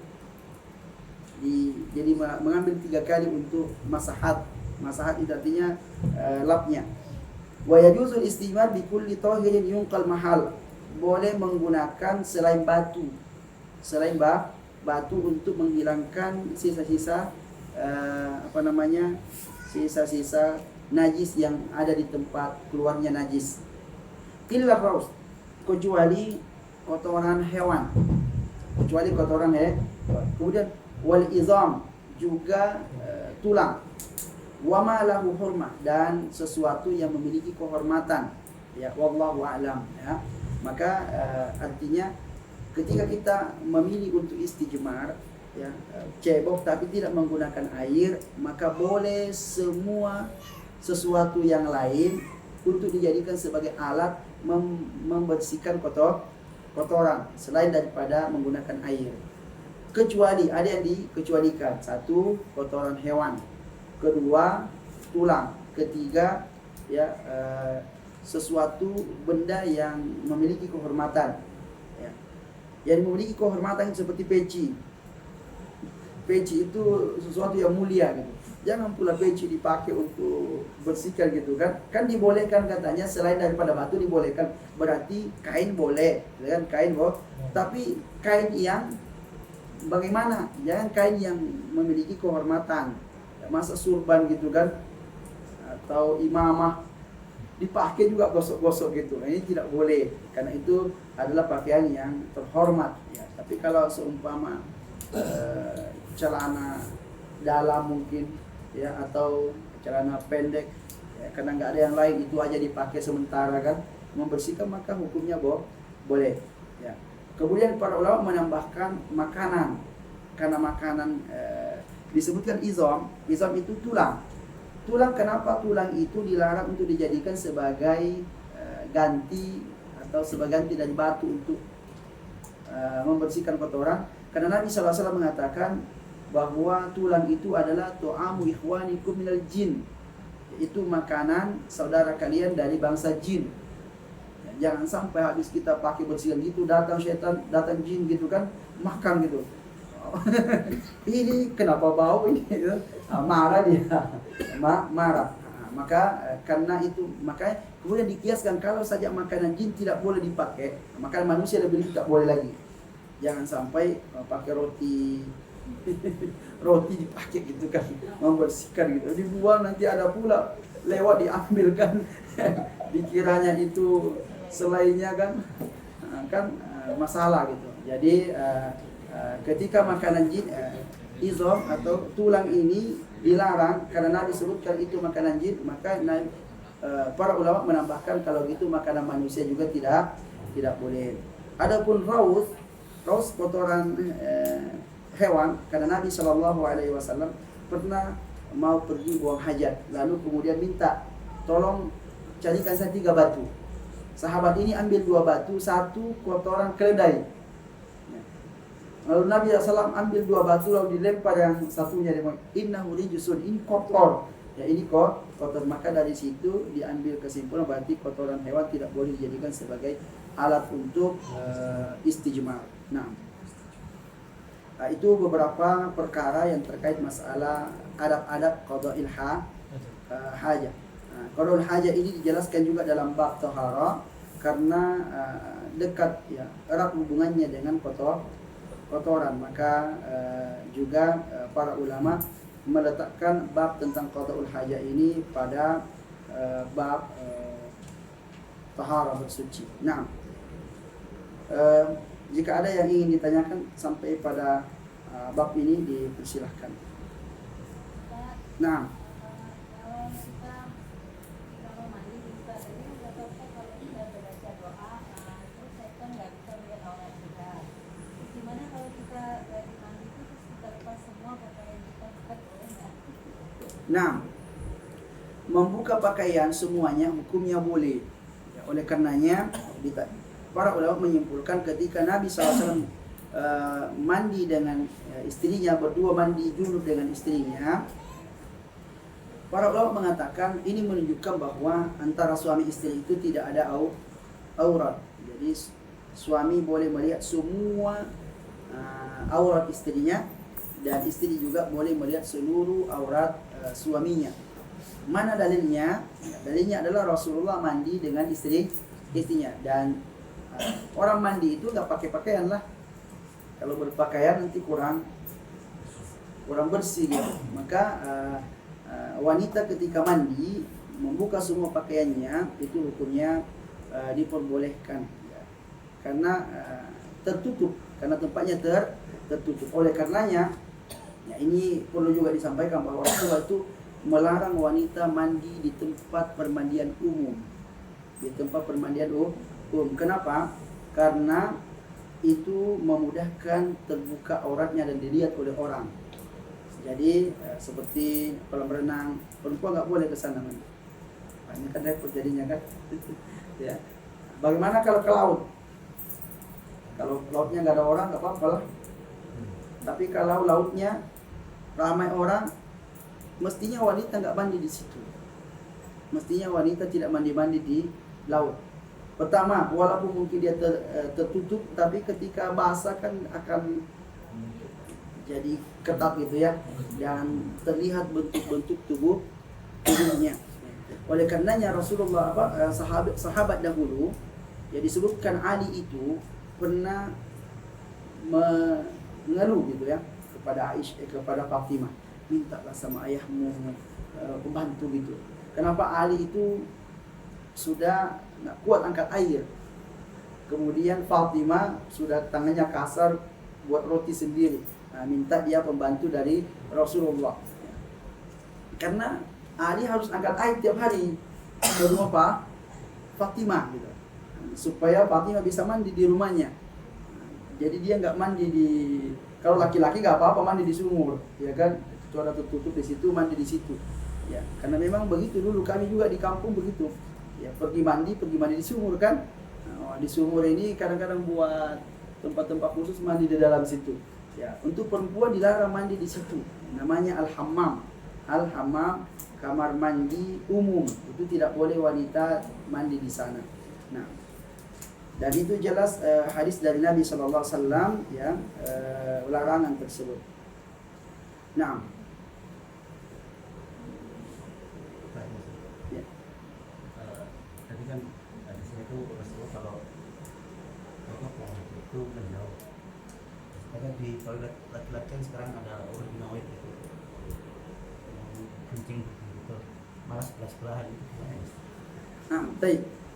[SPEAKER 1] jadi mengambil 3 kali untuk masahat. Masahat itu artinya lapnya. Wa yajuzul istijmar bi kulli tahirin yunqal mahal. Boleh menggunakan selain batu untuk menghilangkan sisa-sisa sisa-sisa najis yang ada di tempat keluarnya najis. Illa raus, kecuali kotoran hewan. Kemudian wal izam, juga tulang. Wa ma lahu hurmah, dan sesuatu yang memiliki kehormatan. Ya, wallahu a'lam ya. Maka artinya ketika kita memilih untuk istijmar ya, cebok tapi tidak menggunakan air, maka boleh semua sesuatu yang lain untuk dijadikan sebagai alat membersihkan kotoran selain daripada menggunakan air. Kecuali ada yang dikecualikan. 1, kotoran hewan. 2, tulang. 3, ya sesuatu benda yang memiliki kehormatan. Ya. Yang memiliki kehormatan seperti peci. Peci itu sesuatu yang mulia gitu. Jangan pula peci dipakai untuk bersihkan gitu kan. Kan dibolehkan katanya selain daripada batu dibolehkan. Berarti kain boleh, kan kain boleh. Tapi kain yang bagaimana? Jangan kain yang memiliki kehormatan. Masa surban gitu kan, atau imamah dipakai juga gosok-gosok gitu. Ini tidak boleh karena itu adalah pakaian yang terhormat ya. Tapi kalau seumpama celana dalam mungkin ya, atau celana pendek ya, karena nggak ada yang lain, itu aja dipakai sementara kan, membersihkan, maka hukumnya boleh ya. Kemudian para ulama menambahkan makanan, karena makanan disebutkan izam itu tulang. Tulang, kenapa tulang itu dilarang untuk dijadikan sebagai ganti atau sebagai ganti dari batu untuk membersihkan kotoran? Karena Nabi SAW mengatakan bahwa tulang itu adalah tu'amu ikhwanikum minal jin, itu makanan saudara kalian dari bangsa jin. Jangan sampai habis kita pakai bersihkan gitu, datang syaitan, datang jin gitu kan, makan gitu. Ini kenapa bau ini? Marah dia, marah. Maka karena itu, makanya kemudian dikiaskan kalau saja makanan jin tidak boleh dipakai, makanan manusia lebih tidak boleh lagi. Jangan sampai pakai roti dipakai gitu kan, membersihkan gitu, dibuang, nanti ada pula lewat diambilkan, dikiranya itu selainnya kan masalah gitu. Jadi ketika makanan jin, izam atau tulang ini dilarang karena Nabi sebutkan itu makanan jin, maka para ulama menambahkan kalau gitu makanan manusia juga tidak boleh. Adapun raus kotoran hewan, karena Nabi SAW pernah mau pergi buang hajat, lalu kemudian minta tolong carikan saya 3 batu. Sahabat ini ambil 2 batu, 1 kotoran keledai. Lalu Nabi SAW ambil 2 batu lalu dilempar yang satunya, dia bilang innahu rijsun, ini kotor. Ya, ini kotor. Maka dari situ diambil kesimpulan berarti kotoran hewan tidak boleh dijadikan sebagai alat untuk istijmar. Nah, itu beberapa perkara yang terkait masalah adab-adab qada'il hajah. Qada'ul hajah ini dijelaskan juga dalam bab taharah karena dekat ya, erat hubungannya dengan kotoran. Maka juga para ulama meletakkan bab tentang qada'ul hajah ini pada bab taharah, bersuci. Nah, jika ada yang ingin ditanyakan sampai pada bab ini dipersilahkan. Nah, nah, membuka pakaian semuanya hukumnya boleh. Ya, oleh karenanya para ulama menyimpulkan ketika Nabi SAW mandi dengan istrinya, berdua mandi junub dengan istrinya, para ulama mengatakan ini menunjukkan bahwa antara suami istri itu tidak ada aurat. Jadi suami boleh melihat semua aurat istrinya, dan istri juga boleh melihat seluruh aurat suaminya. Mana dalilnya? Dalilnya adalah Rasulullah mandi dengan istrinya, dan orang mandi itu nggak pakai pakaian lah. Kalau berpakaian nanti kurang bersih gitu. Maka wanita ketika mandi membuka semua pakaiannya itu hukumnya diperbolehkan ya. Karena tertutup, karena tempatnya tertutup. Oleh karenanya ya, ini perlu juga disampaikan bahwa Rasulullah itu melarang wanita mandi di tempat permandian umum. Di tempat permandian umum. Kenapa? Karena itu memudahkan terbuka auratnya dan dilihat oleh orang. Jadi seperti kolam renang, perempuan nggak boleh ke sana. Ini kan repot jadinya kan. Ya. Bagaimana kalau ke laut? Kalau lautnya nggak ada orang nggak apa-apa lah. Tapi kalau lautnya ramai orang, mestinya wanita nggak mandi di situ. Mestinya wanita tidak mandi di laut. Pertama, walaupun mungkin dia tertutup, tapi ketika basah kan akan jadi ketat gitu ya, dan terlihat bentuk-bentuk tubuhnya. Oleh karenanya Rasulullah sahabat dahulu, ya disebutkan Ali itu pernah mengeluh gitu ya kepada kepada Fatimah, mintalah sama ayahmu pembantu gitu. Kenapa Ali itu sudah nggak kuat angkat air, kemudian Fatimah sudah tangannya kasar buat roti sendiri, minta dia pembantu dari Rasulullah. Karena Ali harus angkat air tiap hari ke rumah Fatimah gitu, supaya Fatimah bisa mandi di rumahnya. Jadi dia nggak mandi di, kalau laki-laki nggak apa-apa mandi di sumur, ya kan, itu ada tertutup di situ, mandi di situ. Ya, karena memang begitu dulu kami juga di kampung begitu. Ya, pergi mandi di sumur kan. Nah, di sumur ini kadang-kadang buat tempat-tempat khusus mandi di dalam situ. Ya, untuk perempuan dilarang mandi di situ. Namanya al-hammam. Al-hammam, kamar mandi umum. Itu tidak boleh wanita mandi di sana. Nah, dan itu jelas hadis dari Nabi sallallahu alaihi wasallam ya, larangan tersebut. Nah, ya.
[SPEAKER 4] Tadi kan di sini tuh Rasulullah kalau itu menjauh. Ada di toilet laki-laki kan sekarang ada urinoid gitu, kencing gitu, malah sebelah-sebelahan itu.
[SPEAKER 1] Nah,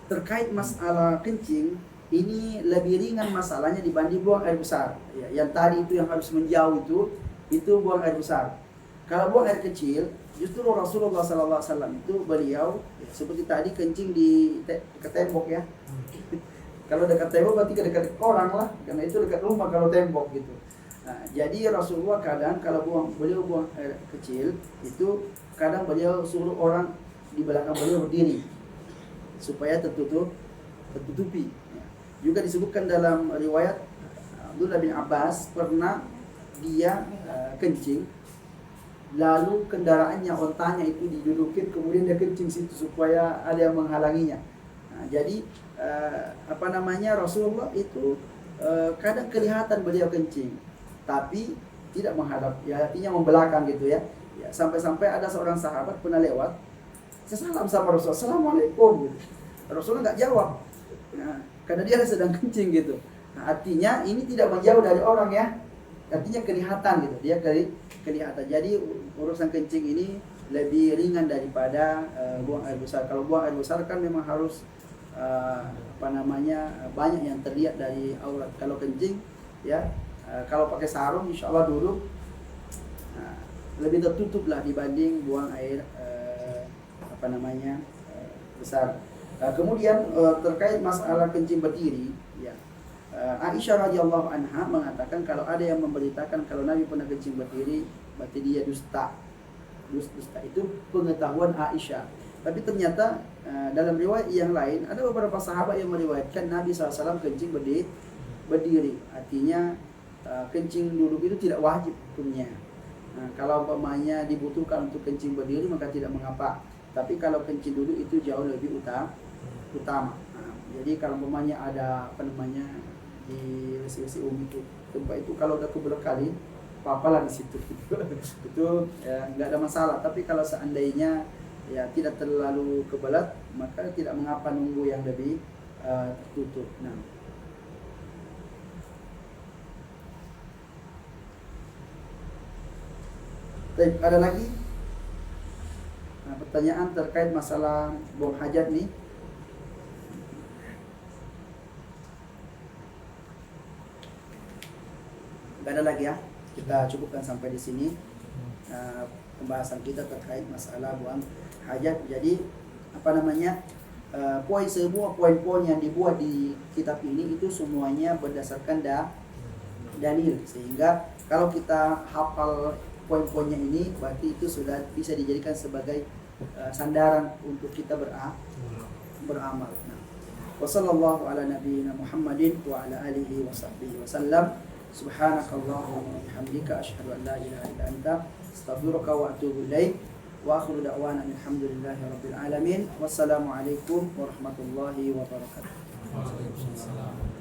[SPEAKER 1] terkait masalah kencing ini lebih ringan masalahnya dibanding buang air besar. Ya, yang tadi itu yang harus menjauh itu buang air besar. Kalau buang air kecil, justru Rasulullah SAW itu beliau ya, seperti tadi kencing di dekat tembok ya. Kalau dekat tembok berarti dekat orang lah, karena itu dekat rumah kalau tembok gitu. Nah, jadi Rasulullah kadang kalau beliau buang air kecil itu kadang beliau suruh orang di belakang beliau berdiri supaya tertutupi. Juga disebutkan dalam riwayat Abdullah bin Abbas pernah dia kencing, lalu kendaraannya, ontanya itu didudukin, kemudian dia kencing situ supaya ada yang menghalanginya. Nah, jadi Rasulullah itu kadang kelihatan beliau kencing, tapi tidak menghadap, ya artinya membelakang gitu ya. Ya, sampai-sampai ada seorang sahabat pernah lewat, saya salam sama Rasulullah, assalamualaikum gitu. Rasulullah nggak jawab, nah, karena dia sedang kencing gitu. Nah, artinya ini tidak menjauh dari orang ya, artinya kelihatan gitu, dia kelihatan. Jadi urusan kencing ini lebih ringan daripada buang air besar. Kalau buang air besar kan memang harus banyak yang terlihat dari aurat. Kalau kencing ya, kalau pakai sarung insya Allah dulu lebih tertutup lah dibanding buang air besar. Kemudian terkait masalah kencing berdiri, ya, Aisyah radhiyallahu anha mengatakan kalau ada yang memberitakan kalau Nabi pernah kencing berdiri, berarti dia dusta. Dusta itu pengetahuan Aisyah. Tapi ternyata dalam riwayat yang lain ada beberapa sahabat yang meriwayatkan Nabi SAW kencing berdiri. Artinya kencing duduk itu tidak wajib hukumnya. Nah, kalau umpamanya dibutuhkan untuk kencing berdiri maka tidak mengapa. Tapi kalau kencing duduk itu jauh lebih utama. Nah, jadi kalau umpamanya ada di resi umum itu tempat itu kalau udah kebelah kali apa-apalah di situ itu ya nggak ada masalah. Tapi kalau seandainya ya tidak terlalu kebelat maka tidak mengapa nunggu yang lebih tertutup. Nah, ada lagi pertanyaan terkait masalah buang hajat nih. Gak ada lagi ya, kita cukupkan sampai di sini pembahasan kita terkait masalah buang hajat. Jadi semua poin-poin yang dibuat di kitab ini itu semuanya berdasarkan dalil, sehingga kalau kita hafal poin-poinnya ini berarti itu sudah bisa dijadikan sebagai sandaran untuk kita beramal. Wassallallahu ala nabiyyina Muhammadin wa ala alihi wa sahbihi wasallam. Subhanakallahumma wa bihamdika asyhadu an la ilaha illa anta astaghfiruka wa atubu ilaik. Wa akhiru da'wana alhamdulillahi rabbil alamin. Wassalamualaikum warahmatullahi wabarakatuh.
[SPEAKER 2] Waalaikumsalam.